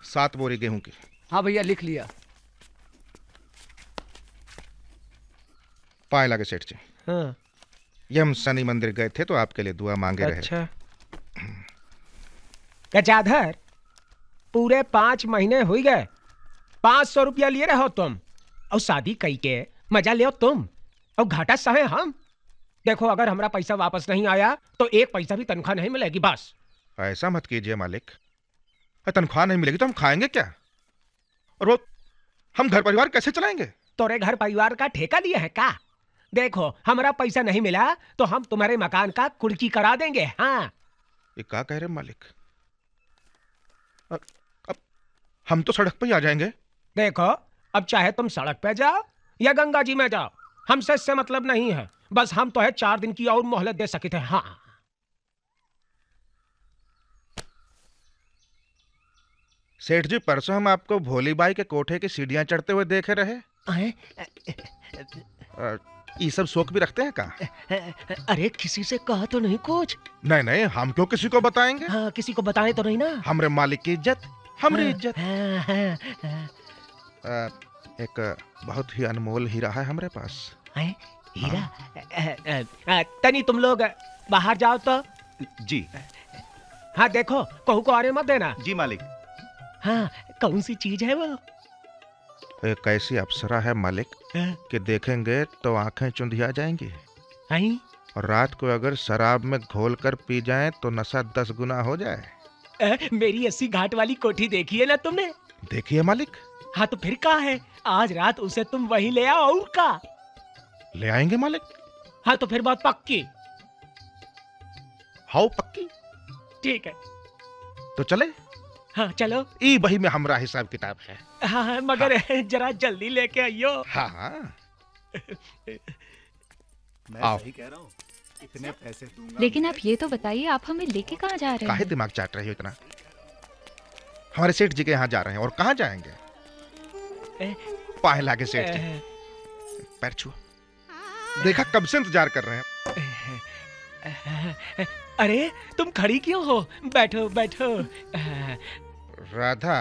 सात बोरी गेहूं की। हाँ भैया, लिख लिया। पाए लगे सेठ जी। हाँ। ये हम शनि मंदिर गए थे तो आपके लिए दुआ मांगे अच्छा। रहे। गजाधर, पूरे 5 महीने हो गए, 500 रुपया लिए रहो तुम, और शादी कई के मजा ले तुम, और घाटा सहे हम। देखो, अगर हमारा पैसा वापस नहीं आया तो 1 पैसा भी तनख्वाह नहीं मिलेगी बस। ऐसा मत कीजिए मालिक, तनख्वाह नहीं मिलेगी तो हम खाएंगे क्या, और वो हम घर परिवार कैसे चलाएंगे? तोरे घर परिवार का ठेका लिया है का? देखो, हमारा पैसा नहीं मिला तो हम तुम्हारे मकान का कुर्की करा देंगे। हाँ, ये क्या कह रहे मालिक? अब हम तो सड़क पे ही आ जाएंगे। देखो, अब चाहे तुम सड़क पे जाओ या गंगा जी में जाओ, हमसे इससे मतलब नहीं है। बस हम तो है 4 दिन की और मोहलत दे सके थे। हाँ, सेठ जी, परसों हम आपको भोली बाई के कोठे की सीढ़ियां चढ़ते हुए देखे रहे। ये सब शौक भी रखते हैं का? अरे किसी से कहा तो नहीं कुछ? नहीं नहीं, हम क्यों किसी को बताएंगे? हाँ, किसी को बताए तो नहीं ना। हमरे मालिक की इज्जत, हमारी इज्जत। एक बहुत ही अनमोल हीरा है हमारे पास। हीरा? तनी तुम लोग बाहर जाओ तो। जी। हाँ देखो, कहू को आरे मत देना। जी मालिक। हाँ, कौन सी चीज है वो? एक ऐसी अप्सरा है मालिक कि देखेंगे तो आंखें चुंधिया जाएंगी। और रात को अगर शराब में घोल कर पी जाए तो नशा 10 गुना हो जाए। मेरी 80 घाट वाली कोठी देखी है ना तुमने? देखिए मालिक। हाँ तो फिर कहाँ है? आज रात उसे तुम वहीं ले आओ। और का ले आएंगे मालिक। हाँ तो फिर बात पक्की। हाउ पक्की? ठीक है तो चले। हाँ चलो। ई बही में हमरा हिसाब किताब है। हाँ हाँ मगर जरा जल्दी लेके आइयो। हाँ हाँ मैं आओ। सही कह रहा हूँ, इतने पैसे दूंगा। लेकिन आप ये तो बताइए, आप हमें लेके कहाँ जा रहे काहे हैं? दिमाग चाट रही हो इतना? हमारे सेठ जी के यहाँ जा रहे हैं। और कहाँ जाएंगे? पाए लागे सेठ जी। पैर छुओ। देखा कब से इंतजार कर रहे हैं। अरे तुम खड़ी क्यों हो? बैठो बैठो। राधा,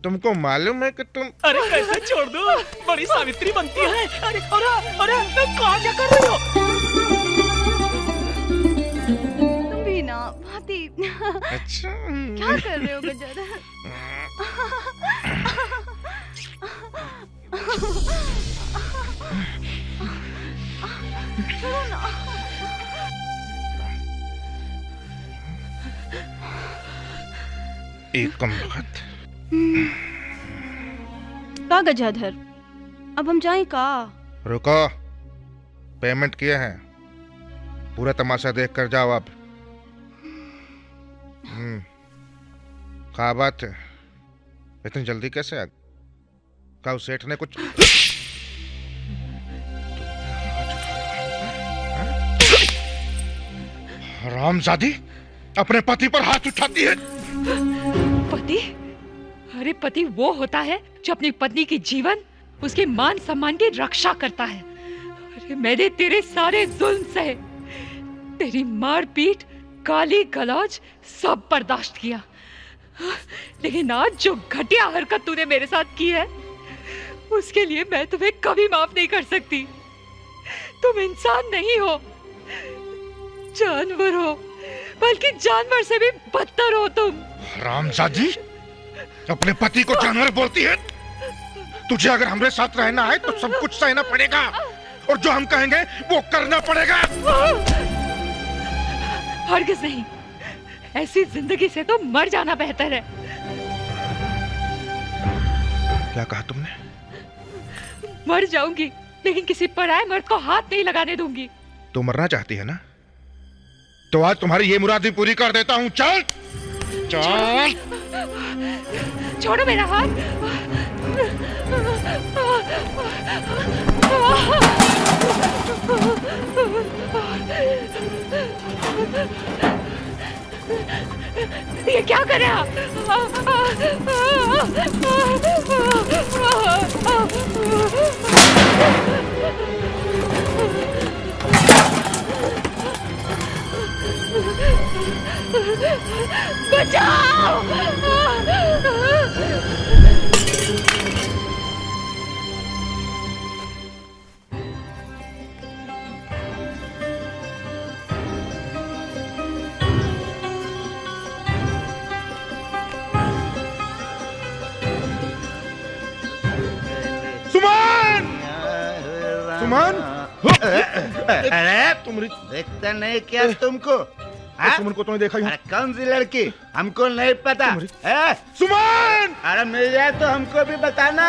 तुमको मालूम है कि तुम... अरे कैसे छोड़ दो, बड़ी सावित्री बनती है। अरे अरे कहाँ जा कर रही हो? तुम भी ना भाती। अच्छा क्या कर रहे हो गजानन? छोड़ो ना। एक कम वक्त। का गजाधर, अब हम जाएं का? रुको, पेमेंट किए हैं। पूरा तमाशा देख कर जाओ अब। क्या बात है, इतनी जल्दी कैसे आ? का उस सेठ ने कुछ... हरामजादी, अपने पति पर हाथ उठाती है। पति? अरे पति वो होता है जो अपनी पत्नी के जीवन, उसके मान सम्मान की रक्षा करता है। अरे मैंने तेरे सारे जुल्म सहे, तेरी मारपीट, गाली गलौज सब बर्दाश्त किया, लेकिन आज जो घटिया हरकत तूने मेरे साथ की है, उसके लिए मैं तुम्हें कभी माफ नहीं कर सकती। तुम इंसान नहीं हो, जानवर हो, बल्कि जानवर से भी बदतर हो तुम। हरामजादी, अपने पति को जानवर बोलती है? तुझे अगर हमारे साथ रहना है तो सब कुछ सहना पड़ेगा, और जो हम कहेंगे वो करना पड़ेगा। हरगिज़ नहीं, ऐसी जिंदगी से तो मर जाना बेहतर है। क्या कहा तुमने? मर जाऊंगी, लेकिन किसी पराये मर्द को हाथ नहीं लगाने दूंगी। तो मरना चाहती है ना? तो आज तुम्हारी ये मुराद भी पूरी कर देता हूँ। चल चल। छोड़ो मेरा हाथ। ये क्या कर रहे हैं? बचाओ! सुमन! सुमन! अरे देखता नहीं क्या तुमको? सुमन को तुमने देखा? अरे कौन सी लड़की? हमको नहीं पता। सुमन! अरे मिल जाए तो हमको भी बताना।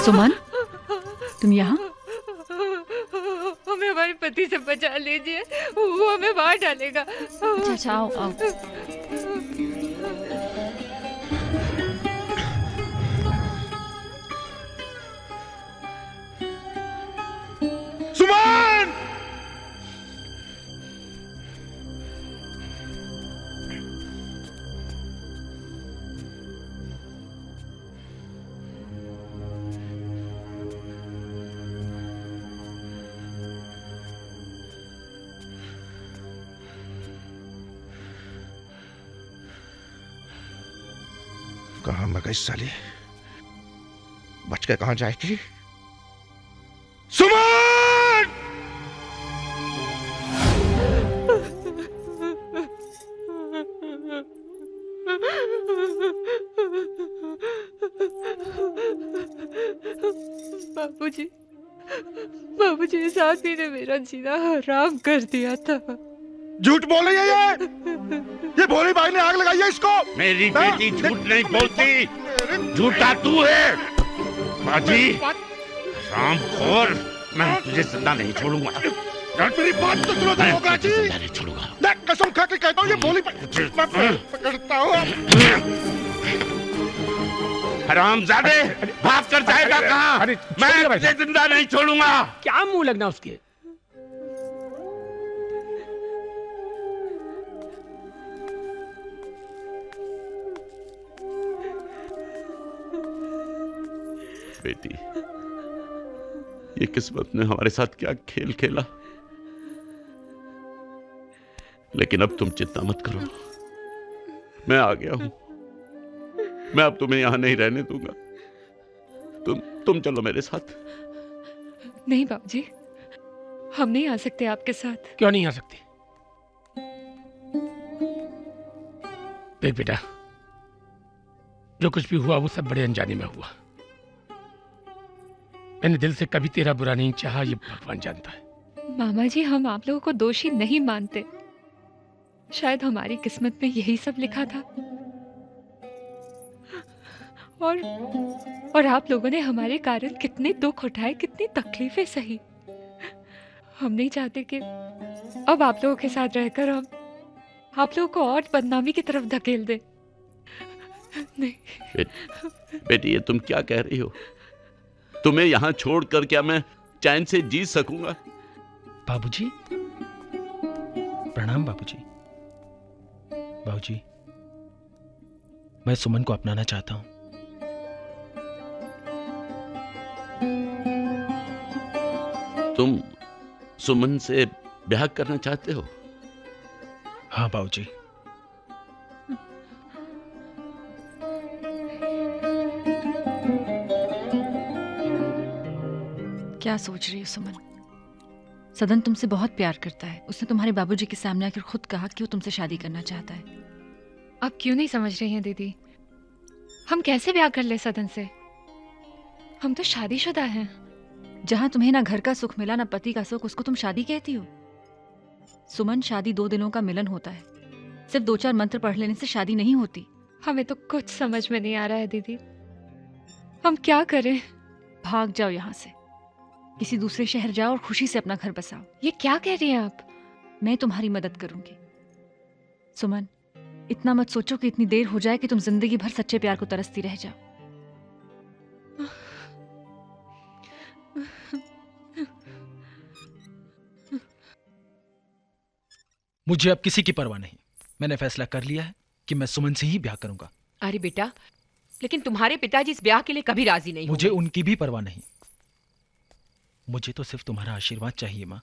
सुमन, तुम यहाँ? हमें हमारे पति से बचा लीजिए, वो हमें मार डालेगा। अच्छा आओ आओ। सुमन! कहां मर गई साली? बच के कहां जाएगी? सुमन! बाबूजी, बाबूजी, इस आदमी ने मेरा जीना हराम कर दिया था। झूठ बोल रही है ये भोली भाई ने आग लगाई है इसको। मेरी बेटी झूठ नहीं बोलती, झूठा तू है। बाजी, रामखोर, मैं तुझे जिंदा नहीं छोड़ूंगा। मेरी बात तो सुनो दरोगा जी। नहीं छोड़ूंगा। मैं कसम खा के कहता हूँ ये भोली मैं पकड़ता हूँ। हरामजादे, भाग कर जाएगा कहाँ? मैं तुझे जिंदा नहीं छोड़ूंगा। क्या मुंह लगना उसके? बेटी, ये किस्मत ने हमारे साथ क्या खेल खेला। लेकिन अब तुम चिंता मत करो, मैं आ गया हूं। मैं अब तुम्हें यहां नहीं रहने दूंगा। तुम चलो मेरे साथ। नहीं बाबूजी, हम नहीं आ सकते आपके साथ। क्यों नहीं आ सकते? देख बेटा, जो कुछ भी हुआ वो सब बड़े अनजाने में हुआ। मैंने दिल से कभी तेरा बुरा नहीं चाहा, ये भगवान जानता है। मामा जी, हम आप लोगों को दोषी नहीं मानते। शायद हमारी किस्मत में यही सब लिखा था। और आप लोगों ने हमारे कारण कितने दुख उठाए, कितनी तकलीफें सही। हम नहीं चाहते कि अब आप लोगों के साथ रहकर हम आप लोगों को और बदनामी की तरफ धकेल दे। नहीं बेटी, ये तुम क्या कह रही हो? तुम्हें यहां छोड़कर क्या मैं चैन से जी सकूंगा? बाबूजी, प्रणाम बाबूजी। बाबूजी, मैं सुमन को अपनाना चाहता हूं। तुम सुमन से ब्याह करना चाहते हो? हाँ बाबूजी। क्या सोच रही हो सुमन? सदन तुमसे बहुत प्यार करता है। उसने तुम्हारे बाबूजी के सामने आकर खुद कहा कि वो तुमसे शादी करना चाहता है। आप क्यों नहीं समझ रही हैं दीदी? हम कैसे ब्याह कर ले सदन से? हम तो शादीशुदा हैं। जहां तुम्हें ना घर का सुख मिला ना पति का सुख, उसको तुम शादी कहती हो? सुमन, शादी 2 दिनों का मिलन होता है। सिर्फ 2-4 मंत्र पढ़ लेने से शादी नहीं होती। हमें तो कुछ समझ में नहीं आ रहा है दीदी। हम क्या करें? भाग जाओ यहाँ से, किसी दूसरे शहर जाओ और खुशी से अपना घर बसाओ। ये क्या कह रही हैं आप? मैं तुम्हारी मदद करूंगी। सुमन, इतना मत सोचो कि इतनी देर हो जाए कि तुम जिंदगी भर सच्चे प्यार को तरसती रह जाओ। मुझे अब किसी की परवाह नहीं। मैंने फैसला कर लिया है कि मैं सुमन से ही ब्याह करूंगा। अरे बेटा, लेकिन तुम्हारे पिताजी इस ब्याह के लिए कभी राजी नहीं मुझे होंगे। उनकी भी परवाह नहीं। मुझे तो सिर्फ तुम्हारा आशीर्वाद चाहिए माँ।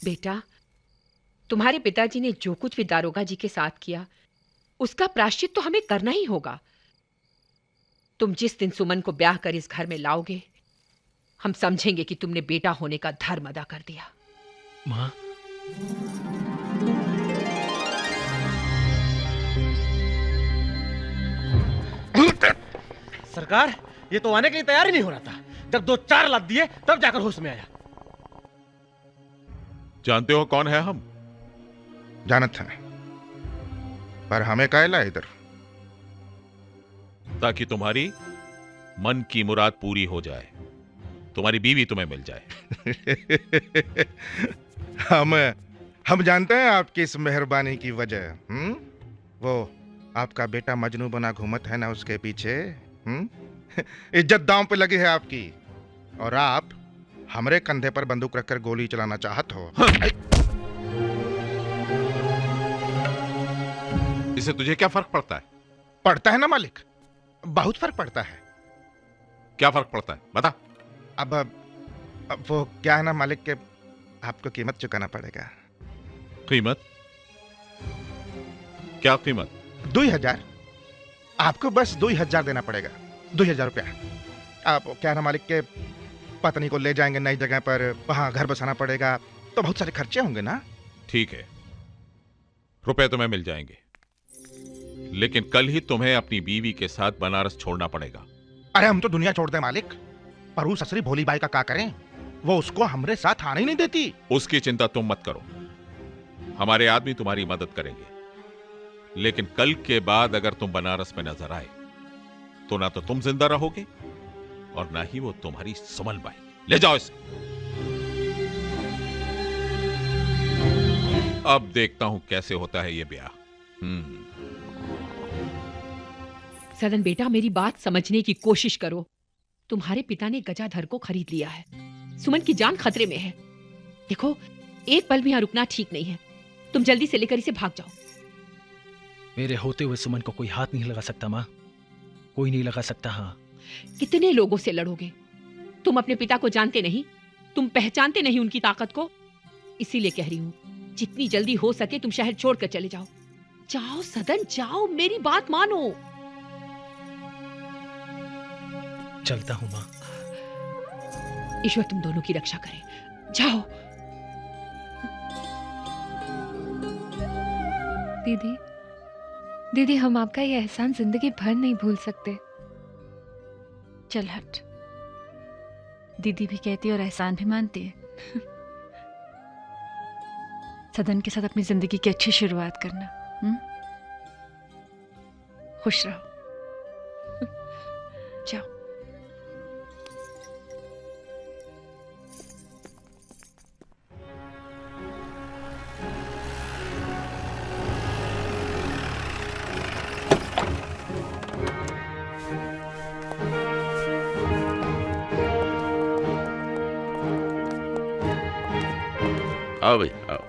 बेटा, तुम्हारे पिताजी ने जो कुछ भी दारोगा जी के साथ किया, उसका प्रायश्चित तो हमें करना ही होगा। तुम जिस दिन सुमन को ब्याह कर इस घर में लाओगे, हम समझेंगे कि तुमने बेटा होने का धर्म अदा कर दिया। माँ, सरकार, ये तो आने के लिए तैयार ही नहीं हो रहा था। जब 2-4 लात दिए तब जाकर होश में आया। जानते हो कौन है हम? जानत है, पर हमें काहे लाए इधर? ताकि तुम्हारी मन की मुराद पूरी हो जाए, तुम्हारी बीवी तुम्हें मिल जाए। हम जानते हैं आपकी इस मेहरबानी की वजह। वो आपका बेटा मजनू बना घूमत है ना उसके पीछे। इज्जत दांव पे लगी है आपकी, और आप हमरे कंधे पर बंदूक रखकर गोली चलाना चाहत हो। इससे तुझे क्या फर्क पड़ता है? पड़ता है ना मालिक, बहुत फर्क पड़ता है। क्या फर्क पड़ता है बता। अब वो क्या है ना मालिक के आपको कीमत चुकाना पड़ेगा। कीमत? क्या कीमत? 2000। आपको बस 2000 देना पड़ेगा। 2000 रुपया। आप क्या ना मालिक के पत्नी को ले जाएंगे नई जगह पर, वहां घर बसाना पड़ेगा, तो बहुत सारे खर्चे होंगे ना। ठीक है, रुपए तुम्हें मिल जाएंगे, लेकिन कल ही तुम्हें अपनी बीवी के साथ बनारस छोड़ना पड़ेगा। अरे हम तो दुनिया छोड़ दें मालिक, पर उस ससुरी भोली बाई का क्या करें? वो उसको हमरे साथ आने ही नहीं देती। उसकी चिंता तुम मत करो, हमारे आदमी तुम्हारी मदद करेंगे। लेकिन कल के बाद अगर तुम बनारस में नजर आए तो ना तो तुम जिंदा रहोगे और ना ही वो तुम्हारी सुमन बाई। ले जाओ इसे। अब देखता हूं कैसे होता है ये ब्याह। सदन बेटा, मेरी बात समझने की कोशिश करो। तुम्हारे पिता ने गजाधर को खरीद लिया है। सुमन की जान खतरे में है। देखो, एक पल भी यहां रुकना ठीक नहीं है। तुम जल्दी से लेकर इसे भाग जाओ। मेरे होते हुए सुमन को कोई हाथ नहीं लगा सकता माँ, कोई नहीं लगा सकता। हाँ, कितने लोगों से लड़ोगे? तुम अपने पिता को जानते नहीं, तुम पहचानते नहीं उनकी ताकत को। इसीलिए कह रही हूं, जितनी जल्दी हो सके तुम शहर छोड़कर चले जाओ। जाओ सदन, जाओ, मेरी बात मानो। चलता हूं माँ। ईश्वर तुम दोनों की रक्षा करे। जाओ। दीदी, दीदी, हम आपका ये एहसान जिंदगी भर नहीं भूल सकते। चल हट। दीदी भी कहती है और एहसान भी मानती है। सदन के साथ अपनी जिंदगी की अच्छी शुरुआत करना। खुश रहो। जाओ। आओ भाई, आओ।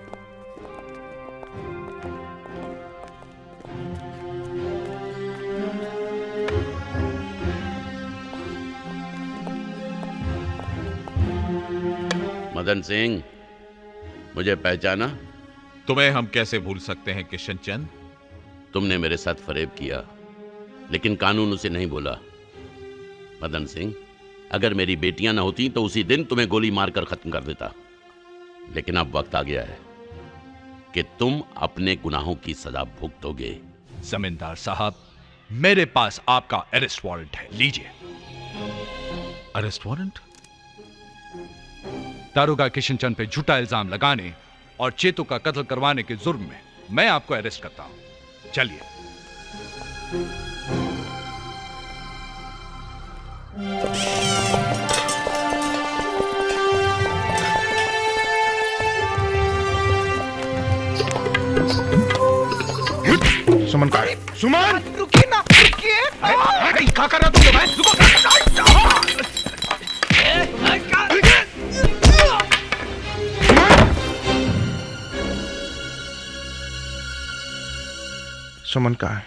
मदन सिंह, मुझे पहचाना? तुम्हें हम कैसे भूल सकते हैं किशन चंद? तुमने मेरे साथ फरेब किया, लेकिन कानून उसे नहीं बोला। मदन सिंह, अगर मेरी बेटियां न होती तो उसी दिन तुम्हें गोली मारकर खत्म कर देता। लेकिन अब वक्त आ गया है कि तुम अपने गुनाहों की सजा भुगतोगे। जमींदार साहब, मेरे पास आपका अरेस्ट वारंट है, लीजिए। Arrest warrant? दारोगा किशनचंद पे झूठा इल्जाम लगाने और चेतू का कत्ल करवाने के जुर्म में मैं आपको अरेस्ट करता हूं। चलिए। सुमन का है? सुमन! रुकिए ना, रुकिए। क्या कर रहे हो तुम लोग? रुको! सुमन का है?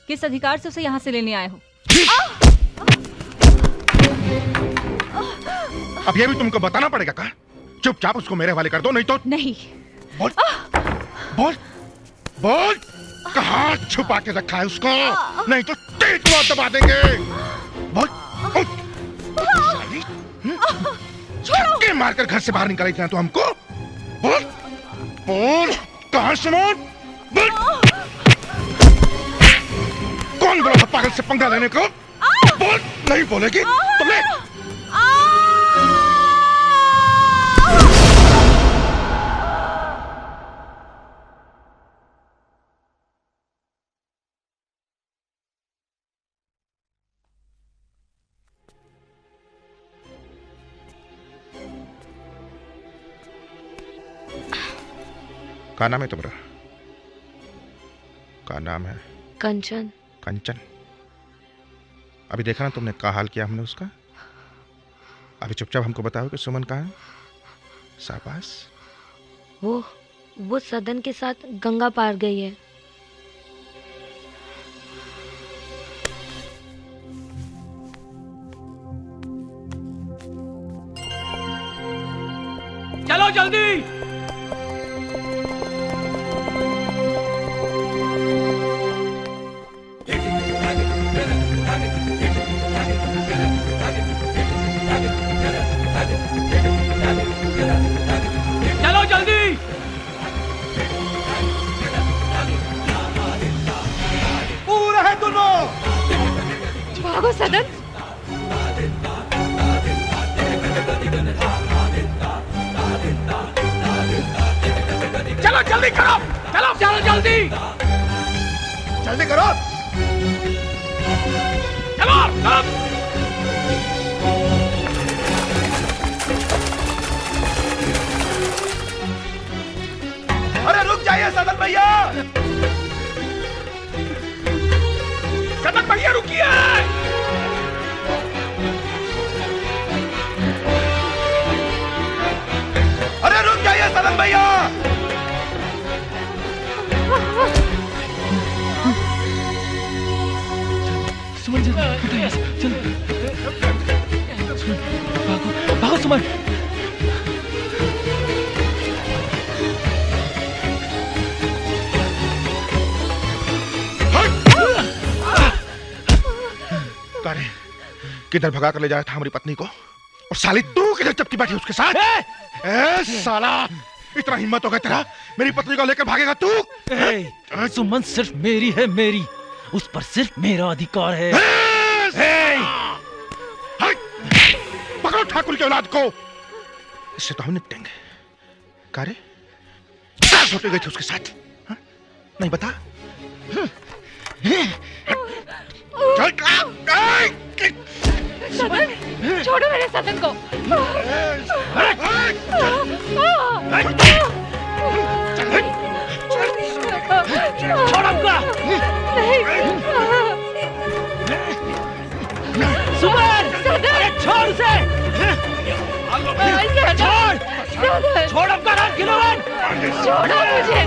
किस अधिकार से उसे यहाँ से लेने आए हो? अब ये भी तुमको बताना पड़ेगा क्या? चुपचाप उसको मेरे हवाले कर दो, नहीं तो नहीं। बोल बोल बोल, कहाँ छुपा के रखा है उसको? नहीं तो तेज मार दबा देंगे। बोल छक्के मारकर घर से बाहर निकाली थी ना तो हमको? बोल बोल, कहाँ सुमन? बोल, कौन बोला था पागल से पंगा लेने को? बोल, नहीं बोलेगी तो ले। क्या नाम है तुम्हारा? क्या नाम है? कंचन। कंचन? अभी देखा ना तुमने क्या हाल किया हमने उसका? अभी चुपचाप हमको बताओ कि सुमन कहाँ है? शाबाश। वो सदन के साथ गंगा पार गई है। चलो जल्दी। जल्दी करो, चलो चलो जल्दी, जल्दी करो, चलो चलो। अरे रुक जाइए सदन भैया, सदन भैया रुकिए। अरे रुक जाइए सदन भैया। सुमन चल, चल, भागो, भागो सुमन। कारे, किधर भगा कर ले जाया था हमारी पत्नी को? और साली तू किधर चपकी बैठी उसके साथ? ए साला, इतना हिम्मत हो गया तेरा, मेरी पत्नी को लेकर भागेगा तू? सुमन सिर्फ मेरी है, मेरी, उस पर सिर्फ मेरा अधिकार है। पकड़ो ठाकुर की औलाद को, इससे तो हम निपटेंगे। कारे, क्या सोते गए थे उसके साथ? हा? नहीं बता? सदन, छोड़ो मेरे सदन को। छोड़ हमको। सुमन, अरे छोड़ उसे। छोड़, छोड़ हमको राम खिलौन। छोड़ो मुझे।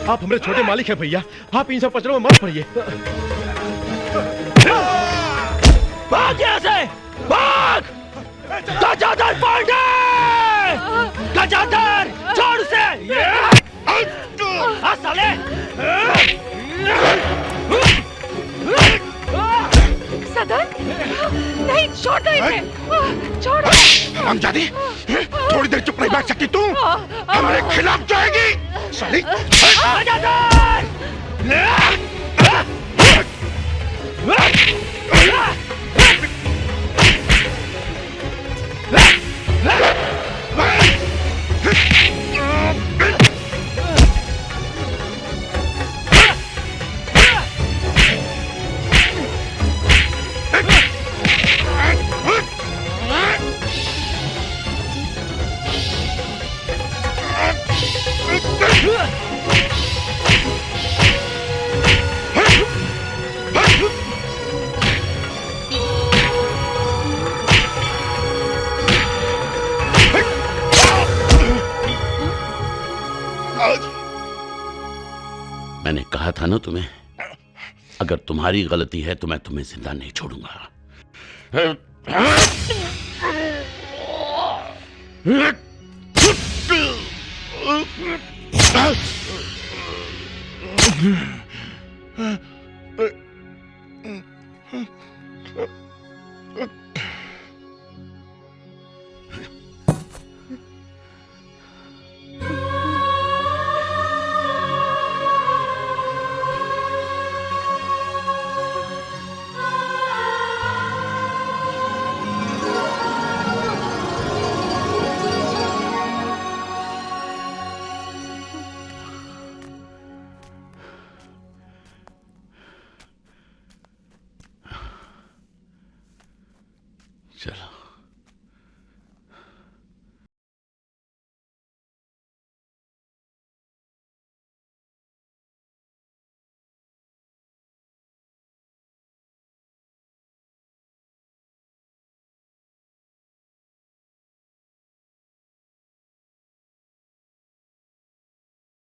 आप हमारे छोटे मालिक हैं भैया, आप इन सब पचड़ों में मत पड़िए। भाग यहाँ से, भाग! गजाधर पांडे! गजाधर, छोड़ उसे! हाँ साले! सदन, नहीं छोड़ो इसे, छोड़ो। हमजादी, थोड़ी देर चुप नहीं बैठ सकती तू? हमारे खिलाफ जाएगी साली। मैंने कहा था ना तुम्हें, अगर तुम्हारी गलती है तो मैं तुम्हें जिंदा नहीं छोड़ूंगा। चलो।